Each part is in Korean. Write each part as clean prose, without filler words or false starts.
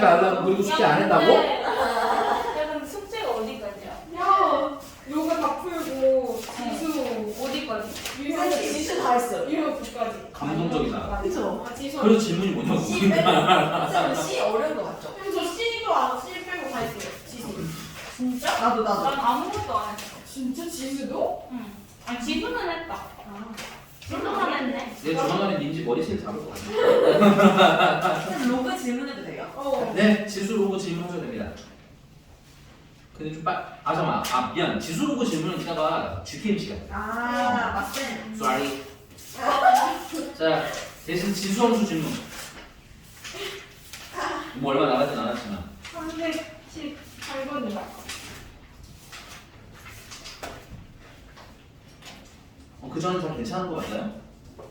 말라고 그리고 숙제 안 했다고? 야 근데 숙제가 어디까지야? 야, 요거 다 풀고 지수 어디까지? 유효지 지수 다 했어요. 유효 9까지. 감동적이다. 그쵸? 아 지수. 그런 질문이 뭐냐고. C 빼고. 쌤 C 어려운 거 같죠? 그럼 저 C도 안 C 빼고 다 했어요. 지수. 진짜? 나도. 난 아무것도 안 했어. 진짜 지수도? 응. 아니 지수는 했다. 지수만 했네. 얘 조만간에 민지 머리 제일 잡을 것 같아. 쌤 로그 질문해도 돼요? 어. 네, 지수 로고 질문하셔도 됩니다. 근데 좀 잠깐만. 미안. 지수 로고 질문은 이따가 GTM 시간. 아, 맞쌤. Sorry. 자, 대신 지수 함수 질문. 뭐 얼마 나가진 않았지만. 318번이요. 그 전은 다 괜찮은 거 맞나요?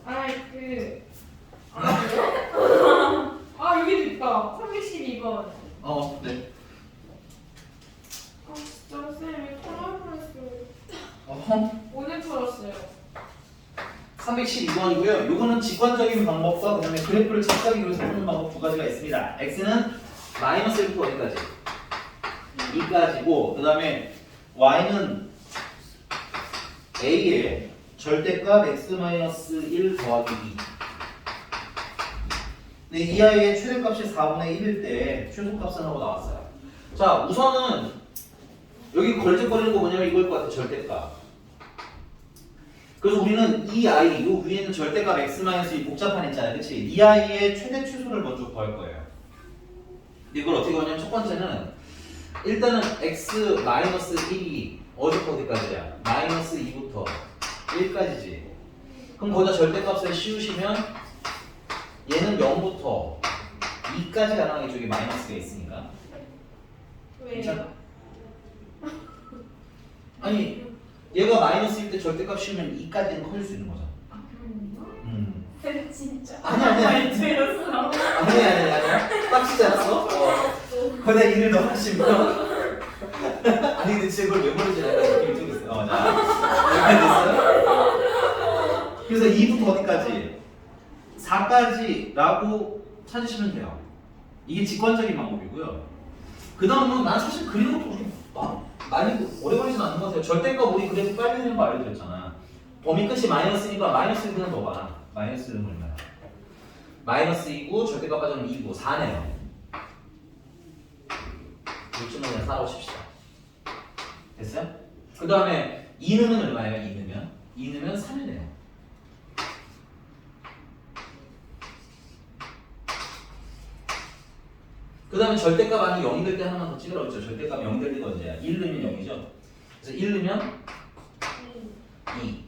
아이 그. 아 여기도 있다. 312번. 네. 아 진짜 쌤이 통화했어요. 어허. 오늘 풀었어요. 312번이고요. 요거는 직관적인 방법과 그다음에 그래프를 직각으로 위해서 푸는 방법 두 가지가 있습니다. x는 마이너스 1부터 어디까지? 2까지고 그다음에 y는 a의 절대값 x-1 더하기 2. 근데 이 아이의 최대값이 4분의 1일 때 최소값은 하고 나왔어요. 자, 우선은 여기 걸적거리는 거 뭐냐면 이걸 것 같아, 절대값. 그래서 우리는 이 아이, 요 위에 있는 절대값 x-2 복잡한 있잖아요. 그치? 이 아이의 최대 최소를 먼저 구할 거예요. 이걸 어떻게 하냐면 첫 번째는 일단은 x-1이 어디부터 어디까지야? 마이너스 2부터 1까지지. 그럼 거기다 절대값을 씌우시면 얘는 0부터 2까지 가능하게 저기 마이너스가 있으니까. 괜찮아? 아니 얘가 마이너스일 때 절대값 씌우면 2까지는 커질 수 있는 거잖아. 쌤 진짜. 아니. 들었어. 아니야. 빡치지 않았어? 근데 일을 너무 하시면 아니 근데 진짜 그걸 왜 모르지? 약간 느낌이 좀 있어요. 자, 여기까지 됐어요? 그래서 2부터 어디까지? 4까지라고 찾으시면 돼요. 이게 직관적인 방법이고요. 그 다음은 난 사실 그리는 것도 그렇게 많이 오래 걸리진 않는 것 같아요. 절대값 우리 그래서 빨리 되는 거 알려드렸잖아. 범위 끝이 마이너스니까 마이너스 1은 뭐가? 마이너스 1은 얼마야? 마이너스 2고 절대값 빠지면 2고 4네요. 요즘은 그냥 4라고 칩시다. 됐어요? 그 다음에 2 넣으면 얼마예요? 2 넣으면? 2 넣으면 3이네요. 그 다음에 절대값 아니 0이 될 때 하나만 더 찍으라고 했죠. 절대값 0 될 때가 언제야? 1 넣으면 0이죠. 그래서 1 넣으면 2.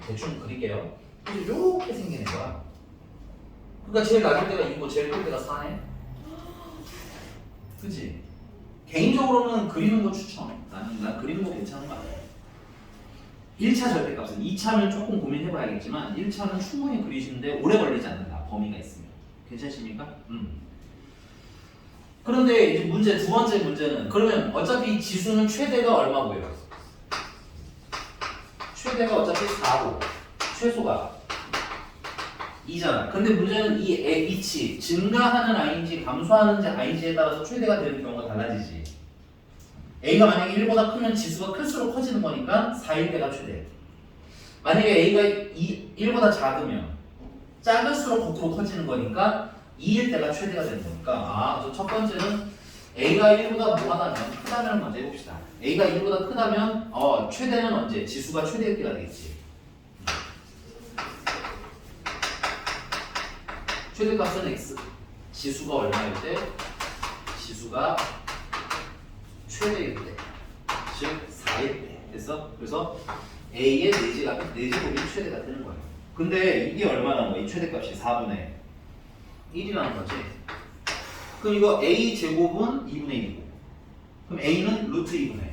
대충 그릴게요. 그래서 이렇게 생기는 거야. 그러니까 제일 낮을 때가 2고 제일 클 때가 4네. 그치? 개인적으로는 그리는 거 추천. 난 그리는 거 괜찮은 거 같아. 1차 절대값은 2차는 조금 고민해봐야겠지만 1차는 충분히 그리시는데 오래 걸리지 않는다. 범위가 있으면. 괜찮으십니까? 그런데 이제 문제 두 번째 문제는 그러면 어차피 지수는 최대가 얼마고요? 최대가 어차피 4고 최소가 2잖아. 근데 문제는 이 H치 증가하는 I인지 감소하는지 I인지에 따라서 최대가 되는 경우가 달라지지. A가 만약에 1보다 크면 지수가 클수록 커지는 거니까 4일 때가 최대. 만약에 A가 1보다 작으면 작을수록 거꾸로 커지는 거니까 2일 때가 최대가 되는 거니까 그래서 첫 번째는 A가 1보다 뭐하다면 크다면 먼저 해봅시다. A가 1보다 크다면 최대는 언제? 지수가 최대일 때가 되겠지. 최대값은 X 지수가 얼마일 때? 지수가 최대일 때, 즉 4일 때 됐어? 그래서 A의 내제곱이 최대가 되는 거예요. 근데 이게 얼마나 이 최대값이 4분의 1이라는 거지. 그럼 이거 A 제곱은 2분의 1이고 그럼 A는 루트 2분의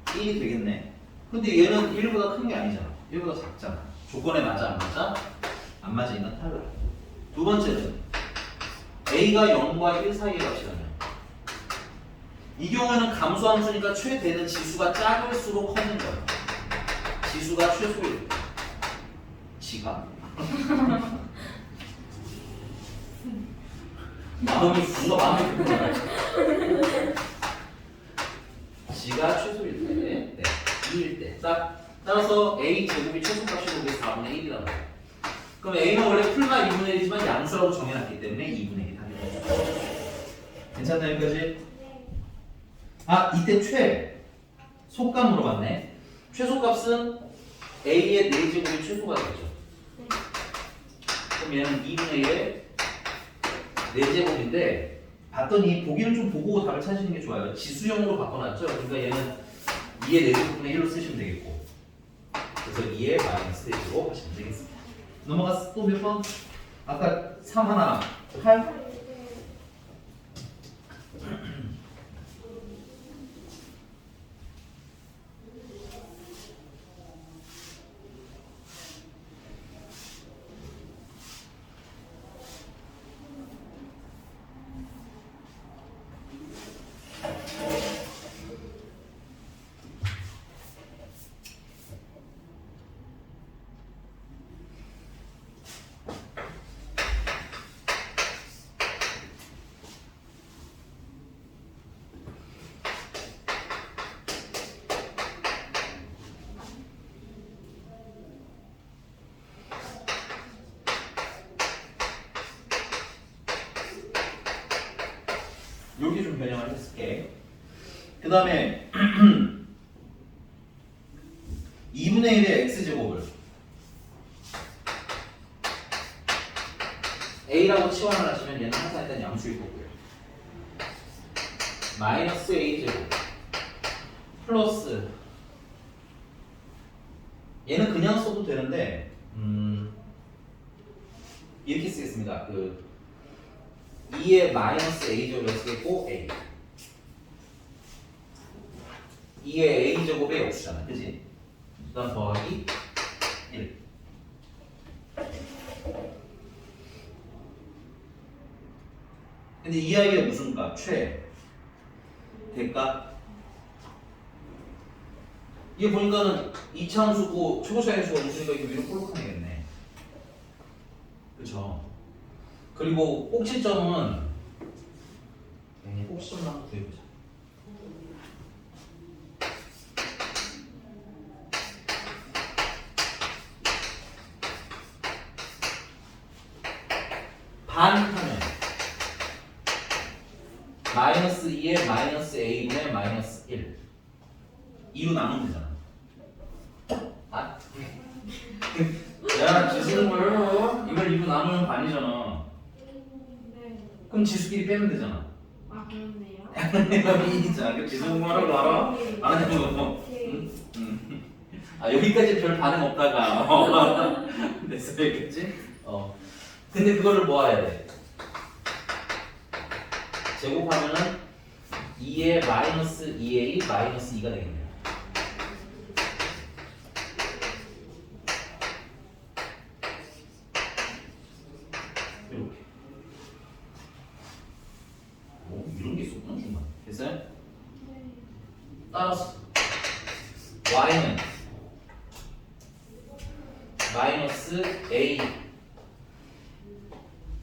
1이 되겠네. 근데 얘는 1보다 큰 게 아니잖아. 1보다 작잖아. 조건에 맞아 안 맞아? 안 맞으니까 탈락. 두 번째는 A가 0과 1 사이의 값이라면 이 경우에는 감소함수니까 최대는 지수가 작을수록 커지는 거예요. 지수가 최소일 때 지가 뭔가 마음이 급한 거야. G가 최소일 때, 네, 2일 때. 따라서 A 제곱이 최소값이 보기 4분의 1이라고 해요. 그럼 A는 원래 풀마 2분의 1이지만 양수라고 정해놨기 때문에 2분의 1이 답이 되죠. 괜찮다 여기까지? 아 이때 속값 물어봤네. 최소값은 A의 4제곱이 최소가 되죠. 그럼 얘는 2분의 1의 4제곱인데 봤더니 보기를 좀 보고 답을 찾으시는 게 좋아요. 지수형으로 바꿔놨죠. 그러니까 얘는 2의 4제곱분의 1로 쓰시면 되겠고, 그래서 2의 마이너스 4제곱 하시면 되겠습니다. 넘어갔어. 또 몇 번? 아까 3 하나 8? 여기 좀 변형을 했을게. 그 다음에 2분의 1의 x제곱을 a라고 치환을 하시면 얘는 항상 일단 양수일 거고요. 마이너스 a제곱 플러스 얘는 그냥 써도 되는데 이렇게 쓰겠습니다. 2의 마이너스 a제곱을 쓰겠고 a 2의 a제곱의 역수잖아, 그치? 그 다음 더하기 1. 근데 이 아이의 무슨 값? 대값? 이게 보니까는 이차함수고 초고차함수가 없으니까 이게 위로 볼록하네겠네. 그쵸? 그리고 꼭지점은 꼭지점을 한번 구해보자. 반하면 마이너스 2에 마이너스 a분의 마이너스 1 2로 나누면 되잖아. 아? 야 지수는 뭐예요? 이걸 2로 나누면 반이잖아. 네. 그럼 지수끼리 빼면 되잖아. 아 그렇네요. 이잖아. 그 지수 공부하는 거 알아? 안 하는 거. 오케이. 아 여기까지 별 반응 없다가 됐어 여기까지. 근데 그거를 모아야 돼. 제곱하면은 2의 마이너스 2a 마이너스 2가 되겠네요. 이렇게. 이런 게 있었구나 중간. 됐어요? 따라서 y는 마이너스 a.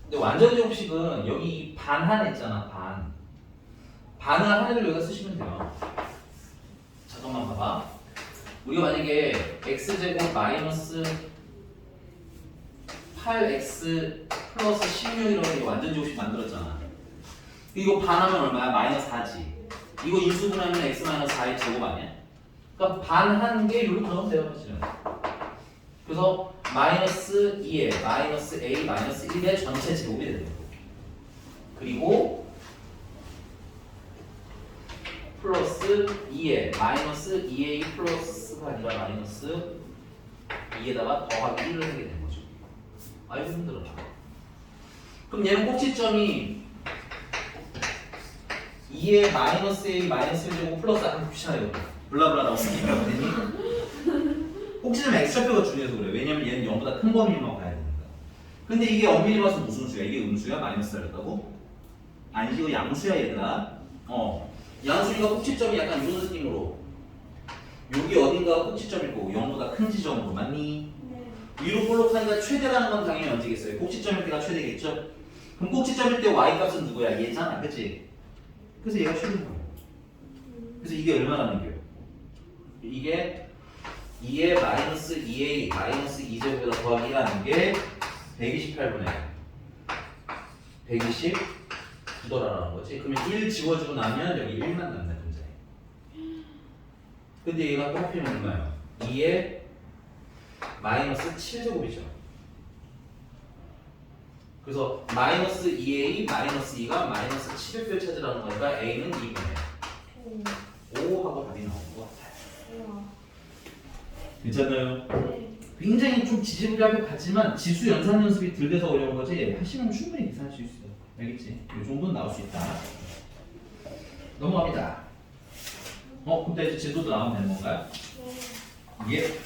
근데 완전 제곱식은 여기 반 하나 있잖아. 반을 하나를 여기다 쓰시면 돼요. 잠깐만 봐봐. 우리가 만약에 x제곱 마이너스 8x 플러스 16이라고 완전 제곱식 만들었잖아. 이거 반하면 얼마야? 마이너스 4지. 이거 인수분하면 x 마이너스 4의 제곱 아니야? 그러니까 반한 게 여기로 들어가면 돼요, 사실은. 그래서 마이너스 2에 마이너스 a 마이너스 1의 전체 제곱이 되는 거고, 그리고 플러스 2에 마이너스 2a 플러스가 아니라 마이너스 2에다가 더하기 1을 하게 되는 거죠. 아이고 힘들어. 그럼 얘는 꼭지점이 2에 마이너스 a 마이너스 1제곱 플러스 귀찮아요. 블라블라 나오니까 꼭지점 x좌표가 중요해서 그래. 왜냐면 얘는 0보다 큰 범위만 가야 되니까. 근데 이게 엄밀히 봐서 무슨 수야? 이게 음수야? 마이너스였다고? 아니지, 이거 양수야 얘들아. 양수니까 꼭지점이 약간 이런 느낌으로 여기 어딘가 꼭지점일 거고 0보다 큰 지점으로, 맞니? 네. 위로 볼록하니까 최대라는 건 당연히 언제겠어요? 꼭지점일 때가 최대겠죠? 그럼 꼭지점일 때 y 값은 누구야? 얘잖아, 그치? 그래서 얘가 최대인 거예요. 그래서 이게 얼마나 남겨요? 이게 2의 마이너스 2a 마이너스 2제곱에다 더하기 1하는 게 128분의 129더라는 거지. 그러면 1 지워주고 나면 여기 1만 남는 문제. 근데 얘가 또 하필이면 얼마예요? 2의 마이너스 7제곱이죠. 그래서 마이너스 2a 마이너스 2가 마이너스 7을 뼈 찾으라는 거니까 a는 2분의 5 하고 답이 나오는 것 같아요. 우와. 괜찮나요? 네. 굉장히 좀 지지부진할 것 같지만 지수 연산 연습이 덜 돼서 어려운 거지 하시면 충분히 계산할 수 있어요. 알겠지? 이 정도는 나올 수 있다. 넘어갑니다. 근데 이제 진도도 나오면 되는 건가요? 네. 이게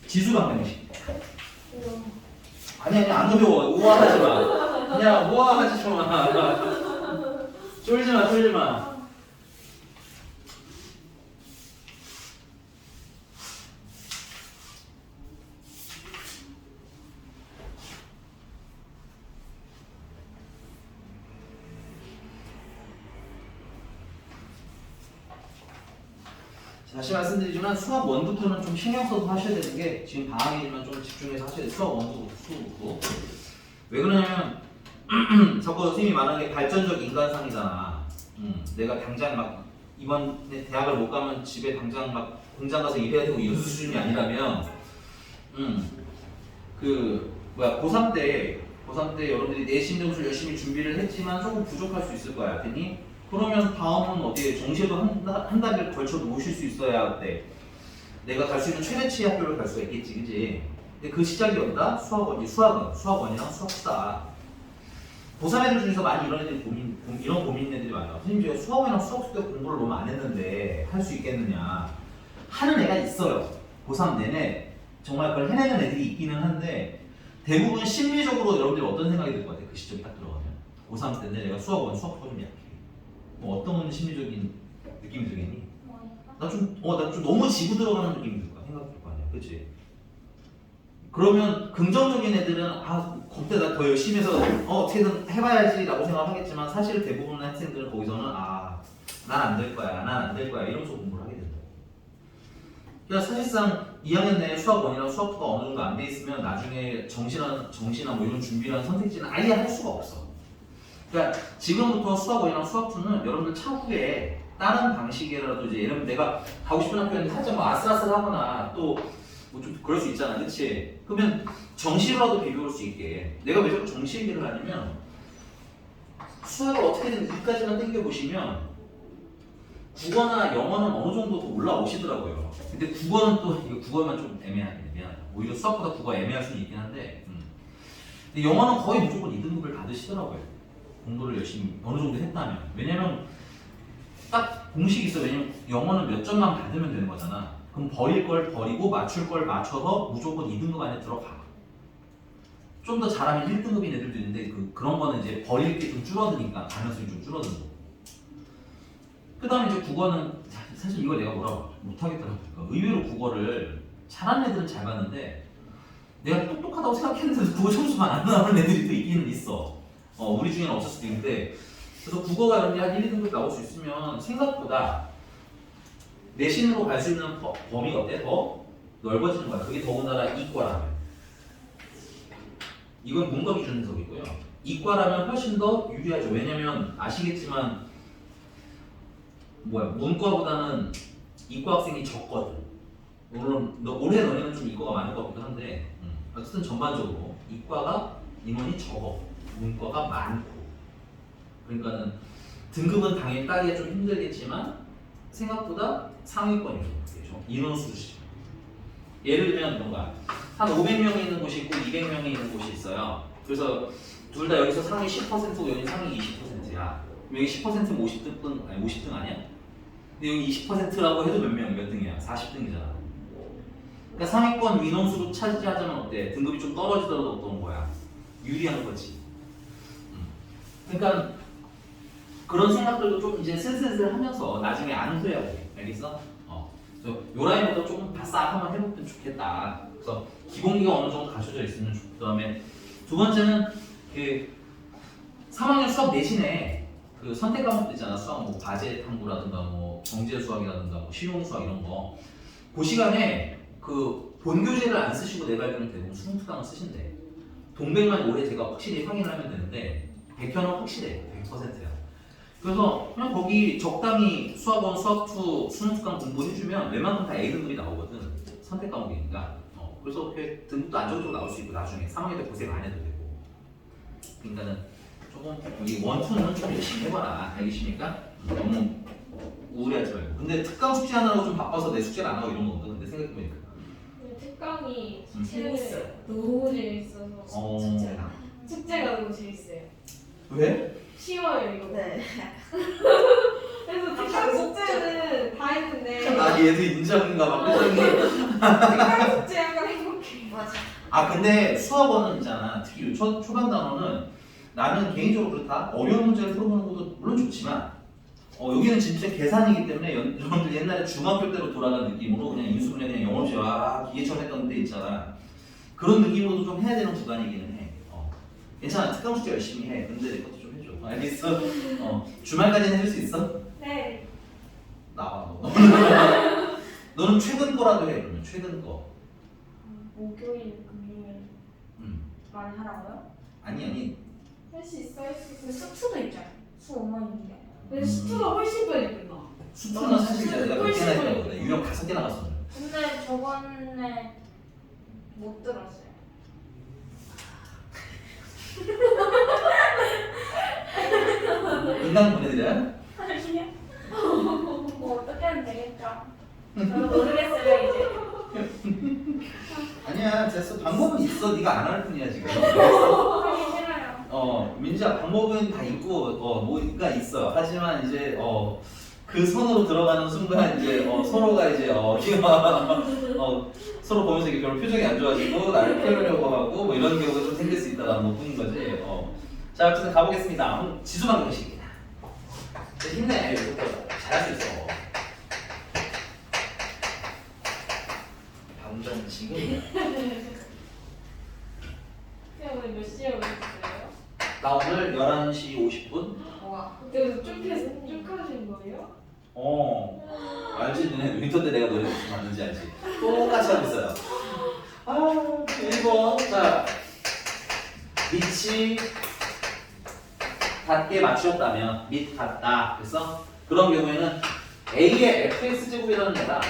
지수 방정식. 우와. 아니 안 어려워. 우아하지 마. 그냥 우아하지 마. 쫄지 마, 쫄지 마. 다시 말씀드리지만 수학 원부터는 좀 신경 써서 하셔야 되는 게 지금 방학이지만 좀 집중해서 하셔야 돼요. 수학 원부터 수부터. 왜 그러냐면 자꾸 선생님이 말하는 게 발전적 인간상이잖아. 내가 당장 막 이번에 대학을 못 가면 집에 당장 막 공장 가서 일해야 되고 이런 수준이 아니라면 고3 때 여러분들이 내신 점수 열심히 준비를 했지만 조금 부족할 수 있을 거야. 됐니? 그러면 다음은 어디에 정시에도 한 달을 걸쳐 놓으실 수 있어야 돼. 내가 갈 수 있는 최대치 학교를 갈 수가 있겠지, 그지? 근데 그 시작이 온다? 수학원이랑 수학수다. 고3 애들 중에서 많이 이런 애들이 이런 고민 애들이 많아요. 선생님 제가 수학원이랑 수학수 때 공부를 너무 안 했는데 할 수 있겠느냐? 하는 애가 있어요. 고3 내내 정말 그걸 해내는 애들이 있기는 한데 대부분 심리적으로 여러분들이 어떤 생각이 들 것 같아요? 그 시점이 딱 들어가면 고3 때인데 내가 수학수가 좀 약해. 뭐 어떤 심리적인 느낌이 들겠니? 나 좀 너무 지고 들어가는 느낌이 들 거야. 생각이 들 거 아니야. 그치? 그러면 긍정적인 애들은 그때 나 더 열심히 해서 어떻게든 해봐야지 라고 생각을 하겠지만 사실 대부분의 학생들은 거기서는 난 안 될 거야. 난 안 될 거야. 이러면서 공부를 하게 된다. 그러니까 사실상 2학년 내에 수학 1이랑 수학 2가 어느 정도 안 돼 있으면 나중에 정시나 뭐 이런 준비라는 선택지는 아예 할 수가 없어. 그러니까 지금부터 수학 1이랑 수학 2는 여러분들 차후에 다른 방식이라도 이제 예를 들면 내가 가고 싶은 학교였는데 살짝 뭐 아슬아슬하거나 또 뭐 좀 그럴 수 있잖아, 그렇지? 그러면 정시로라도 비교할 수 있게 내가 왜 자꾸 정시 얘기를 하냐면 수학을 어떻게든 2까지만 땡겨 보시면 국어나 영어는 어느 정도 더 올라오시더라고요. 근데 국어는 또 이거 국어만 좀 애매하다. 오히려 수학보다 국어 애매할 수는 있긴 한데 근데 영어는 거의 무조건 2등급을 받으시더라고요. 공부를 열심히 어느 정도 했다면. 왜냐면 딱 공식이 있어. 왜냐면 영어는 몇 점만 받으면 되는 거잖아. 그럼 버릴 걸 버리고 맞출 걸 맞춰서 무조건 2등급 안에 들어가. 좀 더 잘하면 1등급인 애들도 있는데 그런 거는 이제 버릴 게 좀 줄어드니까 가능성이 좀 줄어드는 거. 그 다음에 이제 국어는 사실 이걸 내가 뭐라고 못하겠더라고. 의외로 국어를 잘하는 애들은 잘 봤는데 내가 똑똑하다고 생각했는데 국어 점수만 안 나오는 애들이 또 있기는 있어. 우리 중에는 없을 수도 있는데 그래서 국어가 여러분이 한 1, 2등급 나올 수 있으면 생각보다 내신으로 갈 수 있는 범위가 어때? 더 넓어지는 거야. 그게 더군다나 이과라면. 이건 문과 기준 해석이고요. 이과라면 훨씬 더 유리하죠. 왜냐면 아시겠지만 문과보다는 이과 학생이 적거든. 물론 올해 너네는 좀 이과가 많을 것 같기도 한데 어쨌든 전반적으로 이과가 인원이 적어. 문과가 많고. 그러니까는 등급은 당연히 따기가 좀 힘들겠지만 생각보다 상위권이죠. 인원수로 치면. 예를 들면 뭔가 한 500명이 있는 곳이 있고 200명이 있는 곳이 있어요. 그래서 둘 다 여기서 상위 10%고 여기 상위 20%야. 여기 10%면 50등 아니 50등 아니야? 근데 여기 20%라고 해도 몇 명, 몇 등이야? 40등이잖아. 그러니까 상위권 인원수로 차지하자면 어때? 등급이 좀 떨어지더라도 어떤 거야? 유리한 거지. 그러니까 그런 생각들도 좀 이제 슬슬 하면서 나중에 안 후회하고 돼. 알겠어? 요 라인부터 조금 싹 한번 해보면 좋겠다. 그래서 기본기가 어느 정도 갖춰져 있으면 그 다음에 두 번째는 그 3학년 수학 내신에 그 선택 과목도 있잖아. 수학 뭐 과제 탐구라든가 뭐 경제 수학이라든가 뭐 실용 수학 이런 거. 그 시간에 그 본교재를 안 쓰시고 내발견을 대부분 수능특강을 쓰신대. 동백만 올해 제가 확실히 확인을 하면 되는데 100편은 확실해요. 100%야. 그래서 그냥 거기 적당히 수학 1, 수학 2, 수능특강 공부해주면 웬만큼 다 A등급이 나오거든. 선택 과목이니까. 그래서 이렇게 등급도 안정적으로 나올 수 있고 나중에 3학년 때 고생 안 해도 되고. 그러니까는 조금 여기 1, 2는 좀 열심히 해봐라. 알겠습니까? 너무 우울해하지 말고. 근데 특강 숙제 하느라고 좀 바빠서 내 숙제를 안 하고 이런 거 없는데 생각해보니까. 특강이 재밌어요. 너무 재밌어서 숙제가. 숙제가 너무 재밌어요. 왜? 쉬워요 이거. 네. 그래서 특강 숙제는 다 했는데 아 얘도 인정인가 봐. 표정이. 특강 숙제 약간 행복해. 맞아. 아 근데 수학원은 있잖아. 특히 초반 단원은 나는 개인적으로 그렇다. 어려운 문제를 풀어보는 것도 물론 좋지만 여기는 진짜 계산이기 때문에 여러분들 옛날에 중학교 때로 돌아간 느낌으로 그냥 인수분해 그냥 영어 시험 기계처럼 했던 데 있잖아. 그런 느낌으로도 좀 해야 되는 구간이기는 해. 괜찮아. 특강 숙제 열심히 해. 근데 내 것도 좀 해줘. 알겠어? 주말까지는 해줄 수 있어? 네. 나와 너. 너는 최근 거라도 해. 그러면 최근 거. 목요일, 금요일 많이 하라고요? 아니. 할 수 있어, 할 수 있어. 수투도 있잖아. 수 엉망인데. 근데 수투가 훨씬 빨리 끝나. 수투는 사실 내가 몇 개나 했거든. 유형 5개 나갔어. 근데 저번에 못 들었어요. 인강 보내드려요? 아니요. 뭐 어떻게 하면 되겠죠? 저도 모르겠어요 이제. 아니야 됐어. 방법은 있어. 네가 안 할 뿐이야 지금. 하기 싫어요. 민지야 방법은 다 있고 뭐가 있어. 하지만 이제 그 선으로 들어가는 순간 이제 서로가 이제 서로 보면서 이게 별로 표정이 안 좋아지고 나를 피하려고 하고 뭐 이런 경우가 좀 생길 수 있다라는 것뿐인 거지. 자 어쨌든 가보겠습니다. 지수만 경식입니다. 힘내. 이거 잘할 수 있어. 방정 지금. 그냥 오늘 몇 시에 오셨어요? 나 오늘 11시 50분? 와. 그때부터 쭉 하신 거예요? 알지? 너네 윈터 때 내가 노래 무슨 맞는지 알지? 똑같이 하고 있어요. 1번. 자, 밑이 같게 맞추셨다면, 밑 같다. 그래서 그런 경우에는 A의 fx제곱이라는 애랑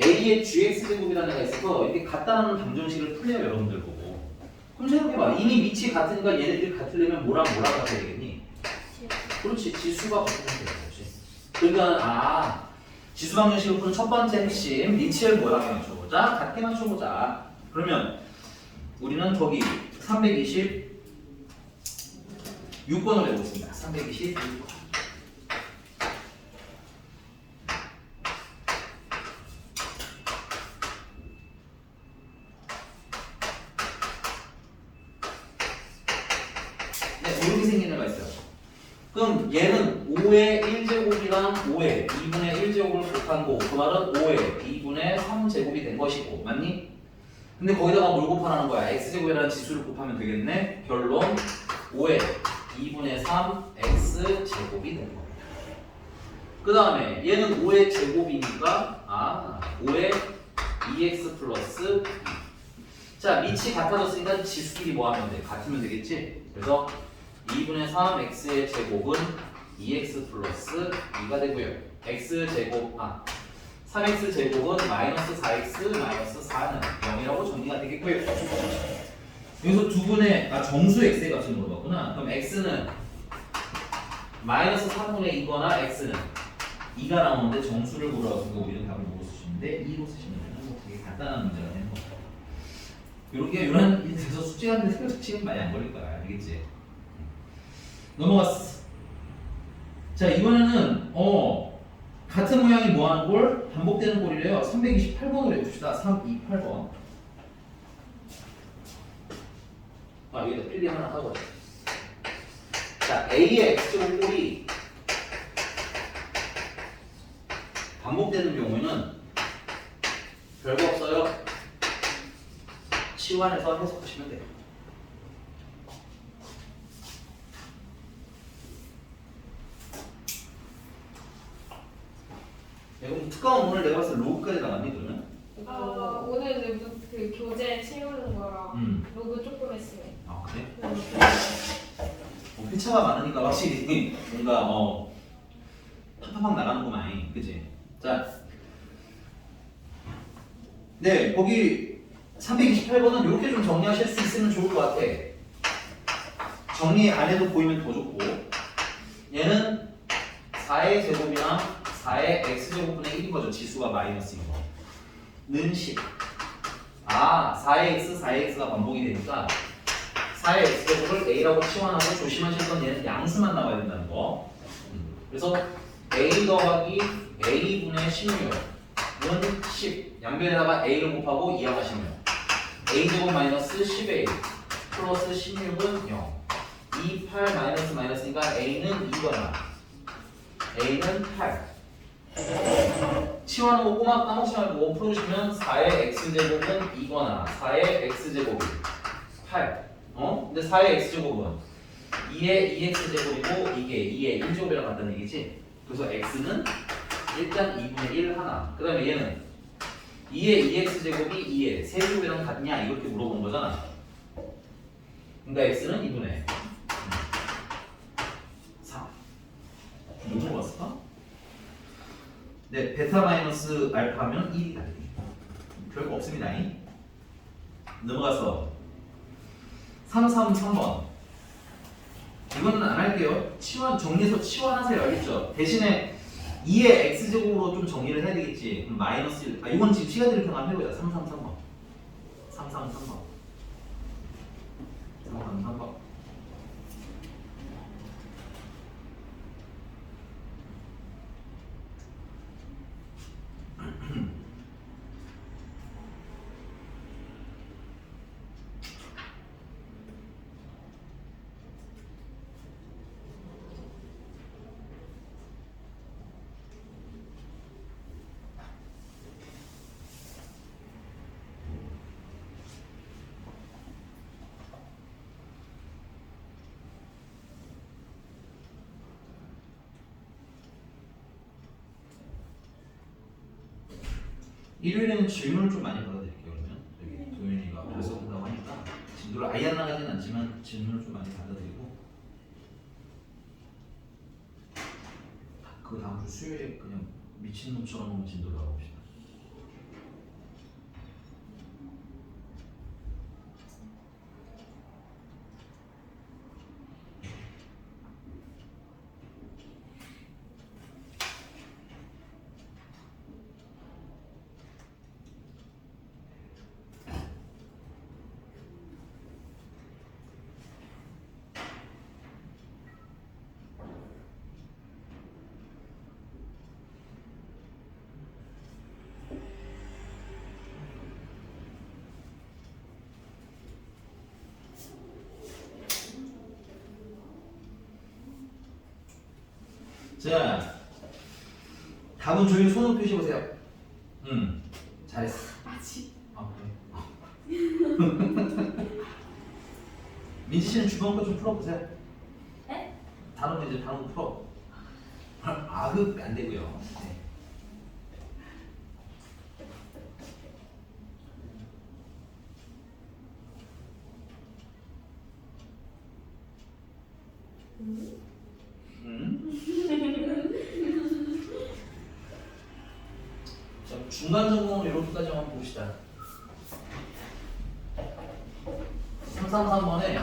A의 gx제곱이라는 애가 있어서 이렇게 같다는 방정식을 풀려요, 여러분들 보고. 그럼 생각해봐. 이미 밑이 같으니까 얘네들이 같으려면 뭐랑 같아야 되겠니? 그렇지. 지수가 같으면 되는 거지. 그러니까 지수 방정식을 푸는 첫 번째 핵심 리치를 모양에 맞춰보자. 같게 맞춰보자. 그러면 우리는 저기 326번을 내보겠습니다. 326번. 네, 이렇게 생긴 애가 있어요. 그럼 얘는 5의 1제곱이랑 5의 2분의 1제곱을 곱한 거고 그 말은 5의 2분의 3제곱이 된 것이고 맞니? 근데 거기다가 뭘 곱하라는 거야? x제곱이라는 지수를 곱하면 되겠네? 결론 5의 2분의 3 x제곱이 된 겁니다. 그 다음에 얘는 5의 제곱이니까 5의 2x 플러스 2. 자 밑이 같아졌으니까 지수끼리 뭐 하면 돼? 같으면 되겠지? 그래서 2분의 3x의 제곱은 2x 플러스 2가 되고요. x제곱 3x 제곱은 마이너스 4x 마이너스 4는 0이라고 정리가 되겠고요. 여기서 두 분의 정수 x의 값을 물어봤구나. 그럼 x는 마이너스 3분의 2거나 x는 2가 나오는데 정수를 물어봤으니까 우리는 답을 뭐로 쓰시는데 2로 쓰시면 되는 거 되게 간단한 문제가 되는 거. 이렇게 이런 데서 숙제하는데 생각 시간 많이 안 걸릴 거야. 알겠지? 넘어갔어. 자 이번에는 같은 모양이 뭐하는 꼴? 반복되는 꼴이래요. 328번으로 해봅시다. 328번. 여기다 필기 하나 하고. 자 A의 x제곱 꼴이 반복되는 경우에는 별거 없어요. 치환해서 해석하시면 돼요. 그럼 특강은 오늘 내가 봤을 때 로그까지 나갔니 그러면? 오늘 이제 그 교재 채우는 거랑 로그 조금 했으면. 아 그래? 회차가 많으니까 확실히 뭔가 팍팍팍 나가는구만. 그치? 자, 네 거기 328번은 이렇게 좀 정리하실 수 있으면 좋을 것 같아. 정리 안 해도 보이면 더 좋고, 얘는 4의 제곱이랑 4의 x제곱분의 1인 거죠. 지수가 마이너스인 거. 는 10. 4의 x, 4의 x가 반복이 되니까 4의 x제곱을 a라고 치환하고 조심하실 건 얘는 양수만 나와야 된다는 거. 그래서 a 더하기 a분의 16은 10. 양변에다가 a를 곱하고 이항하시면 a제곱 마이너스 10a 플러스 16은 0. 2, 8 마이너스 마이너스니까 a는 2거나 a는 8. 치환하고 꼬막 까먹지 말고 풀어주시면 4의 x제곱은 2거나 4의 x제곱이 8. 근데 4의 x제곱은 2의 2x제곱이고 이게 2의 1제곱이랑 같다는 얘기지. 그래서 x는 일단 2분의 1 하나. 그 다음에 얘는 2의 2x제곱이 2의 세제곱이랑 같냐 이렇게 물어본 거잖아. 그러니까 x는 2분의 3. 뭐 물어봤을까? 네, 베타 마이너스 알파면 1이다. 별거 없습니다. 넘어가서 333번. 이거는 안 할게요. 정리해서 치환하세요. 알겠죠? 대신에 2의 x제곱으로 좀 정리를 해야 되겠지. 그럼 마이너스 1. 이건 지금 시간 들일 동안 해보자. 333번. 333번. 333번. 일요일에는 질문을 좀 많이 받아드릴게요. 그러면 여기 도윤이가 그래서 온다고 하니까 진도를 아예 안 나가진 않지만 질문을 좀 많이 받아드리고, 그 다음 주 수요일에 그냥 미친놈처럼 한번 진도를 나가봅시다. 자, 답은 조용히 손으로 표시해 보세요. 잘했어. 아직. 아 그래. 민지 씨는 주변 거 좀 풀어보세요. 네? 다른 문제 다른 거 풀어. 아흑 안 되고요. 네. 자, 중간 점검을 이렇게까지 한번 봅시다. 333번에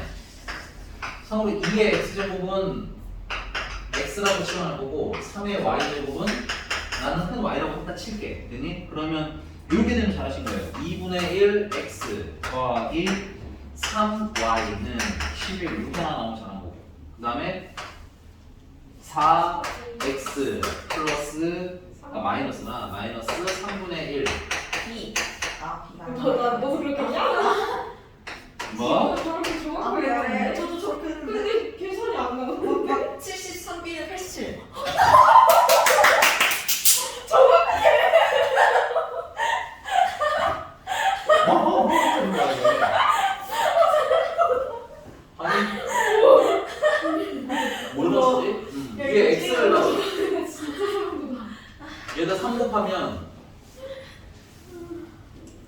상으로 2의 x제곱은 x라고 치환할 거고 3의 y제곱은 나는 큰 y라고 갖다 칠게. 됐니? 그러면 이렇게 되면 잘하신 거예요. 2분의 1 x 더하기 3y는 11 이렇게 하나 나오면 잘한 거고, 그 다음에 4x 플러스 마이너스나 마이너스 3분의 1 B. B가 너도 그렇게 했냐? 뭐? 저렇게 좋아? 아 그래. 저도 저렇게 했는데. 근데 계산이 안 나와. 73B는 87. 아니 뭘 넣었지? 이게 x를 넣었어. 진짜 소름 돋아. 얘다 3 곱하면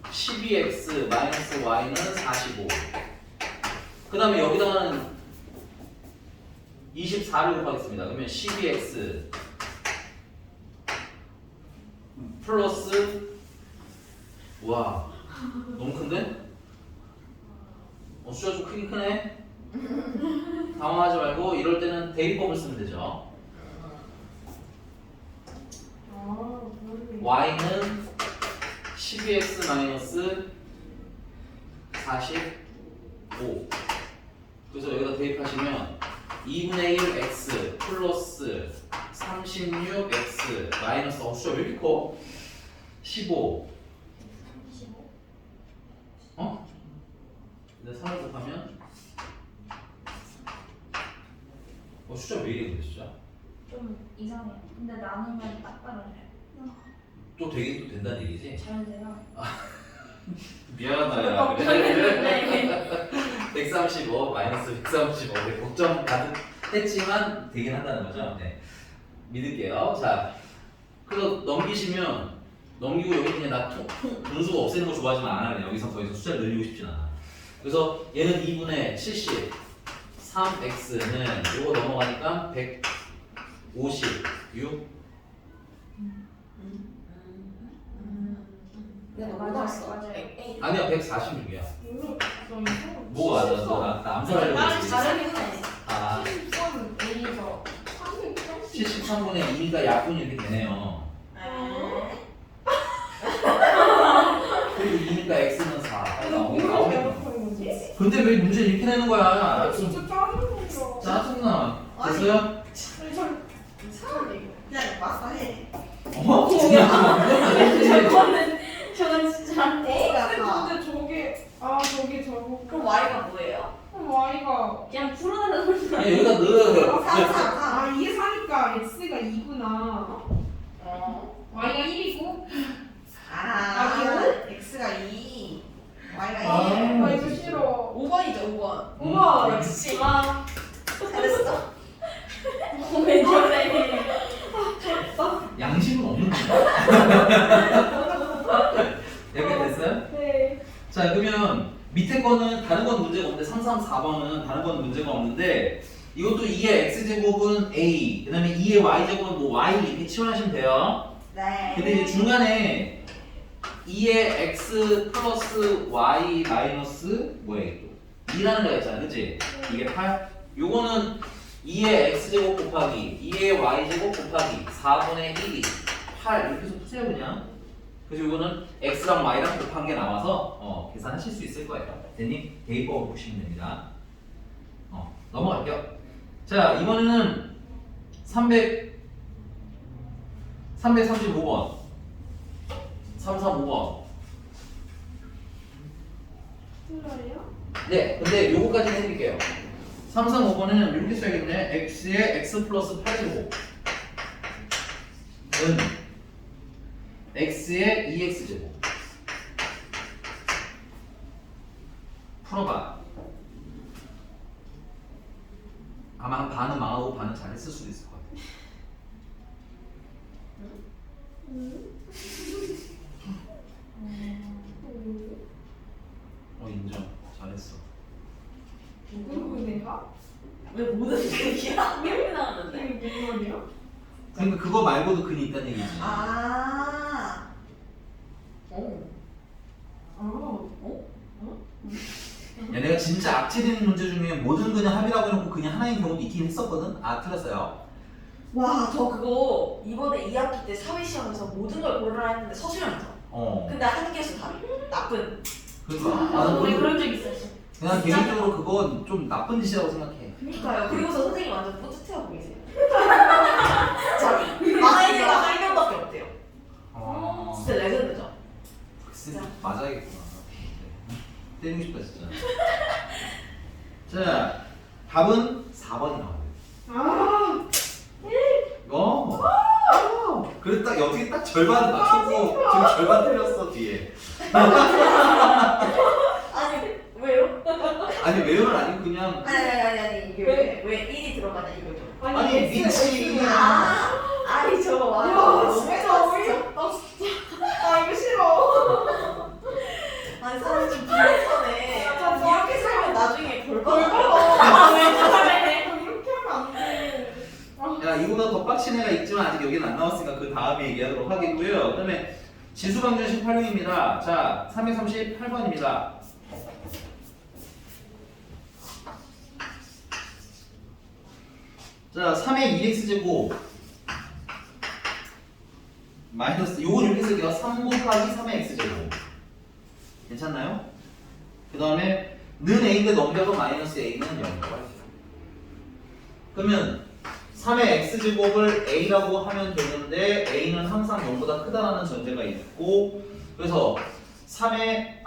12x 마이너스 y는 45. 그 다음에 여기다가는 24를 곱하겠습니다. 그러면 12x 플러스 와 너무 큰데? 숫자 좀 크긴 크네? 당황하지 말고 이럴 때는 대입법을 쓰면 되죠. y는 12x 마이너스 45. 그래서 여기다 대입하시면 2분의 1 x 플러스 36 x 마이너스 숫자 왜 이렇게 커? 15. 어? 근데 3을 곱하면 숫자 왜 이래 근데 숫자? 좀 이상해요. 근데 나누면 딱 떨어져요. 또 되긴 또 된다는 얘기지? 잘 돼요. 미안하다 야 그래 135 마이너스 135 우리 걱정 가득 했지만 되긴 한다는 거죠. 네. 믿을게요. 자 그래서 넘기고 여기 그냥 나 분수가 없애는 거 좋아하지만 안 하네. 여기서 더 이상 숫자를 늘리고 싶진 않아. 그래서 얘는 2분의 70 3x는 요거 넘어가니까 156. 내가 맞아, 맞았어. 맞아요. 아니야 146이야. 뭐가 맞아? 나 암살하려고 나랑 했지. 잘하긴 해. 아 A에서 73분의 2니까 약분이 이렇게 되네요. 그리고 2니까 x는 4. 나오겠네. 근데 왜 문제 이렇게 내는 거야? 진짜 짜증나. 짜증나. 됐어요? 이상한데 이거. 그냥 마사해. 어? 저건 진짜. A가 4. 근데 저게 저게 저거. 그럼 Y가 뭐예요? Y가 그냥 풀어달라는 소리. 야, 여기다 넣어. 4, 4, 4. 이게 4니까 X가 2구나. Y가 1이고. X가 2, Y가 아. 1. 나 이거 싫어. 5번이죠, 5번. 우와. 역시. 아, 잘했어. 왜 저래? 양심은 없는 거야. 이렇게 됐어요? 네. 자, 그러면 밑에 거는 다른 건 문제가 없는데 3, 3, 4번은 다른 건 문제가 없는데 이것도 2의 x제곱은 a, 그 다음에 2의 y제곱은 뭐 y 이렇게 치환하시면 돼요. 네. 근데 이제 중간에 2의 x 플러스 y 마이너스 뭐야 이게 또 2라는 거가 있잖아, 그치? 이게 8. 요거는 2의 x제곱 곱하기 2의 y제곱 곱하기 4분의 1이 8 이렇게 해서 푸세요 그냥. 그래서 이거는 x랑 y랑 곱한 게 나와서 계산하실 수 있을 거예요. 대님 대입법을 보시면 됩니다. 넘어갈게요. 자, 이번에는 335번 335번. 틀려요? 네, 근데 요거까지는 해드릴게요. 335번에는 이렇게 써야겠네. x의 x 플러스 8제곱은 x의 2x제곱. 풀어봐. 아마 반은 망하고 반은 잘했을 수도 있을 것 같아. 인정. 잘했어. 누구 내가? 왜 모든 얘기야? 이렇게 나왔는데? 이게 무슨 말이야? 그러니까 그거 말고도 근이 있다는 얘기지. 야, 내가 진짜 악취되는 문제 중에 모든 근의 합이라고 해놓고 그냥 하나인 경우도 있긴 했었거든. 틀렸어요. 와, 저 그거 이번에 2학기 때 사회시험에서 모든 걸 고르라 했는데 서술형이죠. 근데 한 개수 답이 나쁜. 그러니까 나도 우리 나는 그런 적 있었어. 그냥 개인적으로 그건 좀 나쁜 짓이라고 생각해. 그러니까요. 그리고서 선생님 완전 뿌듯해하고 계세요. 자기 아이디가 한 명밖에 없대요. 진짜 레전드죠. 글쎄, 맞아야겠구나. 때리고 싶다 진짜. 자, 답은 4번이 나와요. 그래 딱 어떻게 딱 절반 맞췄고 지금 절반 틀렸어 뒤에. 아니 왜요? 아니 외우는 아니고 그냥 아니 이게 왜 1이 들어가냐 이거죠. 아니 미치. 아니 저거 야, 너무 진짜 했어. 어이없다. 애가 있지만 아직 여기는 안 나왔으니까 그 다음에 얘기하도록 하겠고요. 그 다음에 지수방정식 활용입니다. 자, 338번입니다. 자, 3의 2x제곱 마이너스 요걸 이렇게 쓸게요. 3 곱하기 3의 x제곱 괜찮나요? 그 다음에 는 a인데 넘겨서 마이너스 a는 0이라고 할게요. 그러면 3의 x제곱을 a라고 하면 되는데 a는 항상 0보다 크다라는 전제가 있고 그래서 3의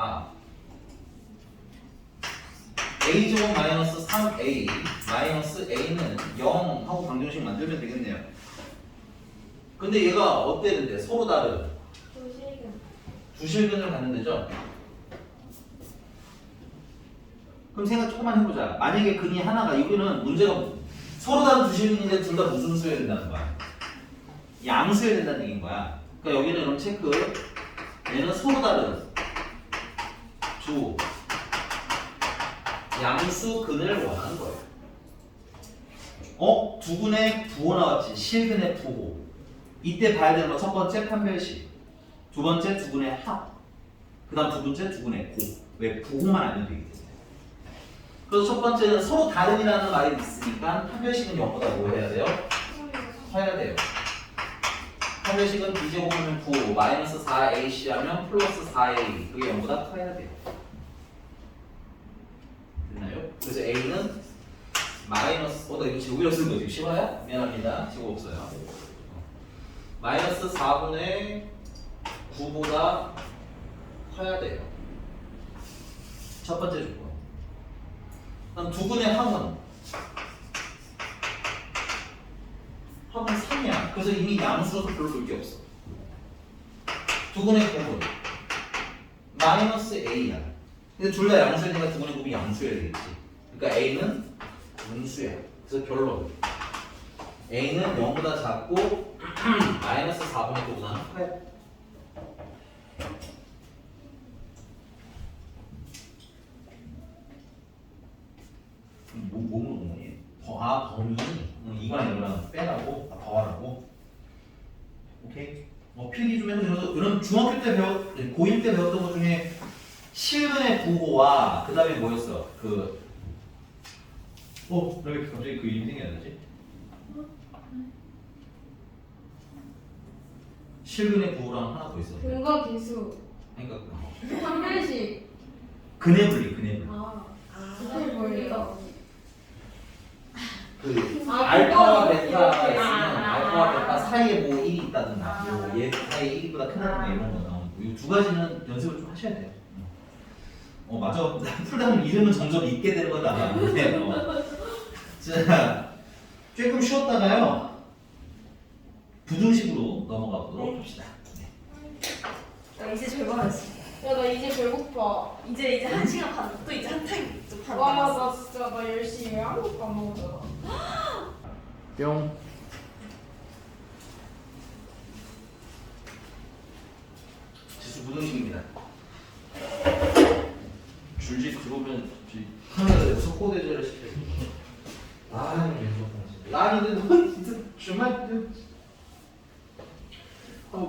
a제곱 마이너스 3a 마이너스 a는 0 하고 방정식 만들면 되겠네요. 근데 얘가 어때는데 서로 다른 두실근을 갖는 데죠? 그럼 생각 조금만 해보자. 만약에 근이 하나가 이거는 문제가 서로 다른 두실근인데 둘 다 무슨 수여야 된다는 거야? 양수여야 된다는 얘기인 거야. 그러니까 여기는 이런 체크 얘는 서로 다른 두 양수 근을 원하는 거예요. 두 근의 부호 나왔지. 실근의 부호. 이때 봐야 되는 거 첫 번째 판별식, 두 번째 두 근의 합, 그 다음 두 번째 두 근의 고. 왜? 부호만 알면 되기 때문에. 그래서 첫 번째는 서로 다른이라는 말이 있으니까 판별식은 0보다 뭐 해야 돼요? 커야 돼요. 판별식은 b제곱하면 9 마이너스 4ac 하면 플러스 4a 그게 0보다 커야 돼요. 됐나요? 그래서 a는 마이너스 나 이거 제곱이라고 쓰는 거지? 싫어요? 미안합니다. 제곱 없어요. 마이너스 4분의 9보다 커야 돼요. 첫 번째 조건. 그럼 두 근의 합은 3이야. 그래서 이미 양수로서 별로 볼 게 없어. 두 근의 곱은 마이너스 a야. 근데 둘 다 양수니까 두 근의 곱이 양수여야 되겠지. 그러니까 a는 음수야. 그래서 별로. a는 0보다 작고 마이너스 4분의 9보다는 커요. 뭐는 뭐니? 범위 이거랑 이거랑 빼라고? 더하라고? 오케이? 필기 좀 해보세요. 그럼 중학교 때 고1 때 배웠던 것 중에 실근의 부호와 그 다음에 뭐였어? 왜 이렇게 갑자기 그 이름이 생겨나지? 실근의 부호랑 하나 더 있어. 근거 기수. 그러니까 판별식. 근의 분리. 그게 뭐예요? 알파와 베타가 있으면 알파와 베타 사이에 뭐 1이 있다든가 얘 사이에 1보다 크다든가 이런 거 나오고 이 두 가지는 연습을 좀 하셔야 돼요. 맞아. 풀다 보면 이름은 점점 잊게 되는 거다. 자, 조금 쉬었다가요 부등식으로 넘어가 보도록 합시다. 나 이제 절반했어. 야, 나 이제 배고파. 이제 1시간 반, 또 이제 한 타임 또 반. 와, 남았어. 나 진짜 나 열심히 아무것도 안 먹었잖아. 뿅. 지수 부등식입니다. 줄집 들어오면 카메라에 속보 대절을 시켜요. 아니 근데 넌 진짜 정말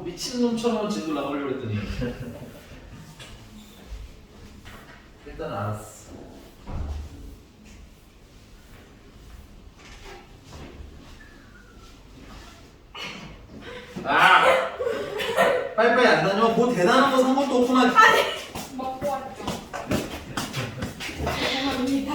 미친놈처럼 지도 나가려고 했더니 일단 알았어. 빨리빨리 안 다녀. 뭐 대단한 거 산 것도 없구만. 먹고 왔죠. 죄송합니다.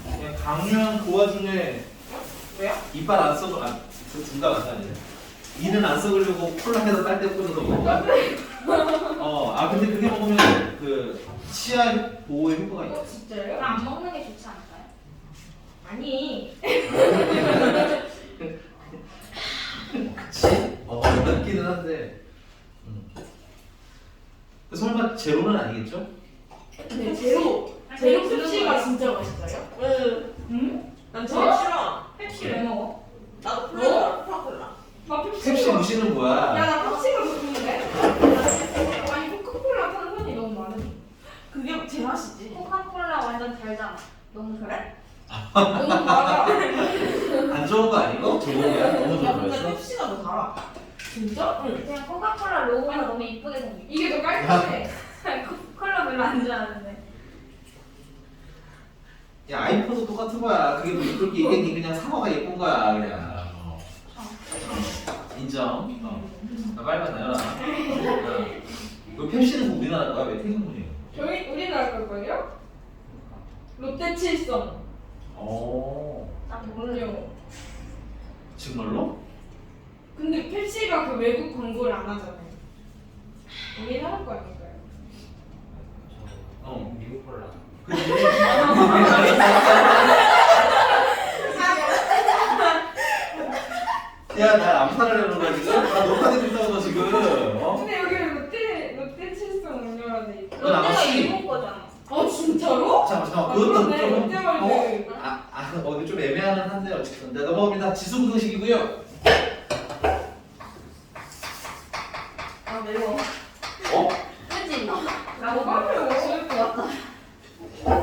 그냥 강요한 그 와중에 왜요? 이빨 안 썩어. 둘 다 맞다니. 이는 안 썩으려고 콜라에다 딸 때 꽂아서 먹을까? 근데 그게 먹으면 그 치아 보호에 효과가 있어. 진짜요? 그럼 안 먹는 게 좋지 않을까요? 아니. 그치? 맞기는 한데. 설마 제로는 아니겠죠? 네, 제로 펩시가 진짜 맛있어요? 응? 난 제일 싫어. 펩시 왜 먹어? 나도 콜라. 나 펩시. 펩시 무시는 야, 뭐야? 나 펩시가 좋은데? 아니, 코카콜라 타는 손이 너무 많으니. 그게 제 맛이지. 코카콜라 완전 달잖아. 너무 그래? 너무 많아. 안 좋은 거 아니고? 좋은 거야? 너무 야 좋은 근데 거였어? 펩시가 더 달아. 진짜? 응. 그냥 코카콜라 로고가 너무 이쁘게 생겼어. 이게 더 깔끔해. 코카콜라 별로 안 좋아하는데. 야 아이폰도 똑같은 거야. 그게 뭐 그렇게 얘기했니? 그냥 상어가 예쁜 거야 그냥. 인정. 나 빨리 받아요. 너 펩시는 우리나라 거야? 왜 태국문이에요? 저희 우리나라 걸걸요? 롯데 칠성. 나 모르겠어. 아니요. 정말로? 근데 펩시가 그 외국 광고를 안 하잖아요. 우리나라 거 아닐까요? 미국 콜라. 그치? 야, 날 암살하려는 거야 지금? 나 녹화되고 있다고 너 지금. 어? 근데 여기 롯데 칠성 운영하는 데 있어. 그건 아마 롯데가 시. 일본 거잖아. 진짜로? 잠깐만, 아, 그것도 그러네. 좀. 롯데월드. 이거 좀 애매하긴 한데 어쨌든. 네, 넘어갑니다. 지수분식이고요. 아 매워. 어? 그치? 나도 빠르요. 좋을 것 같다.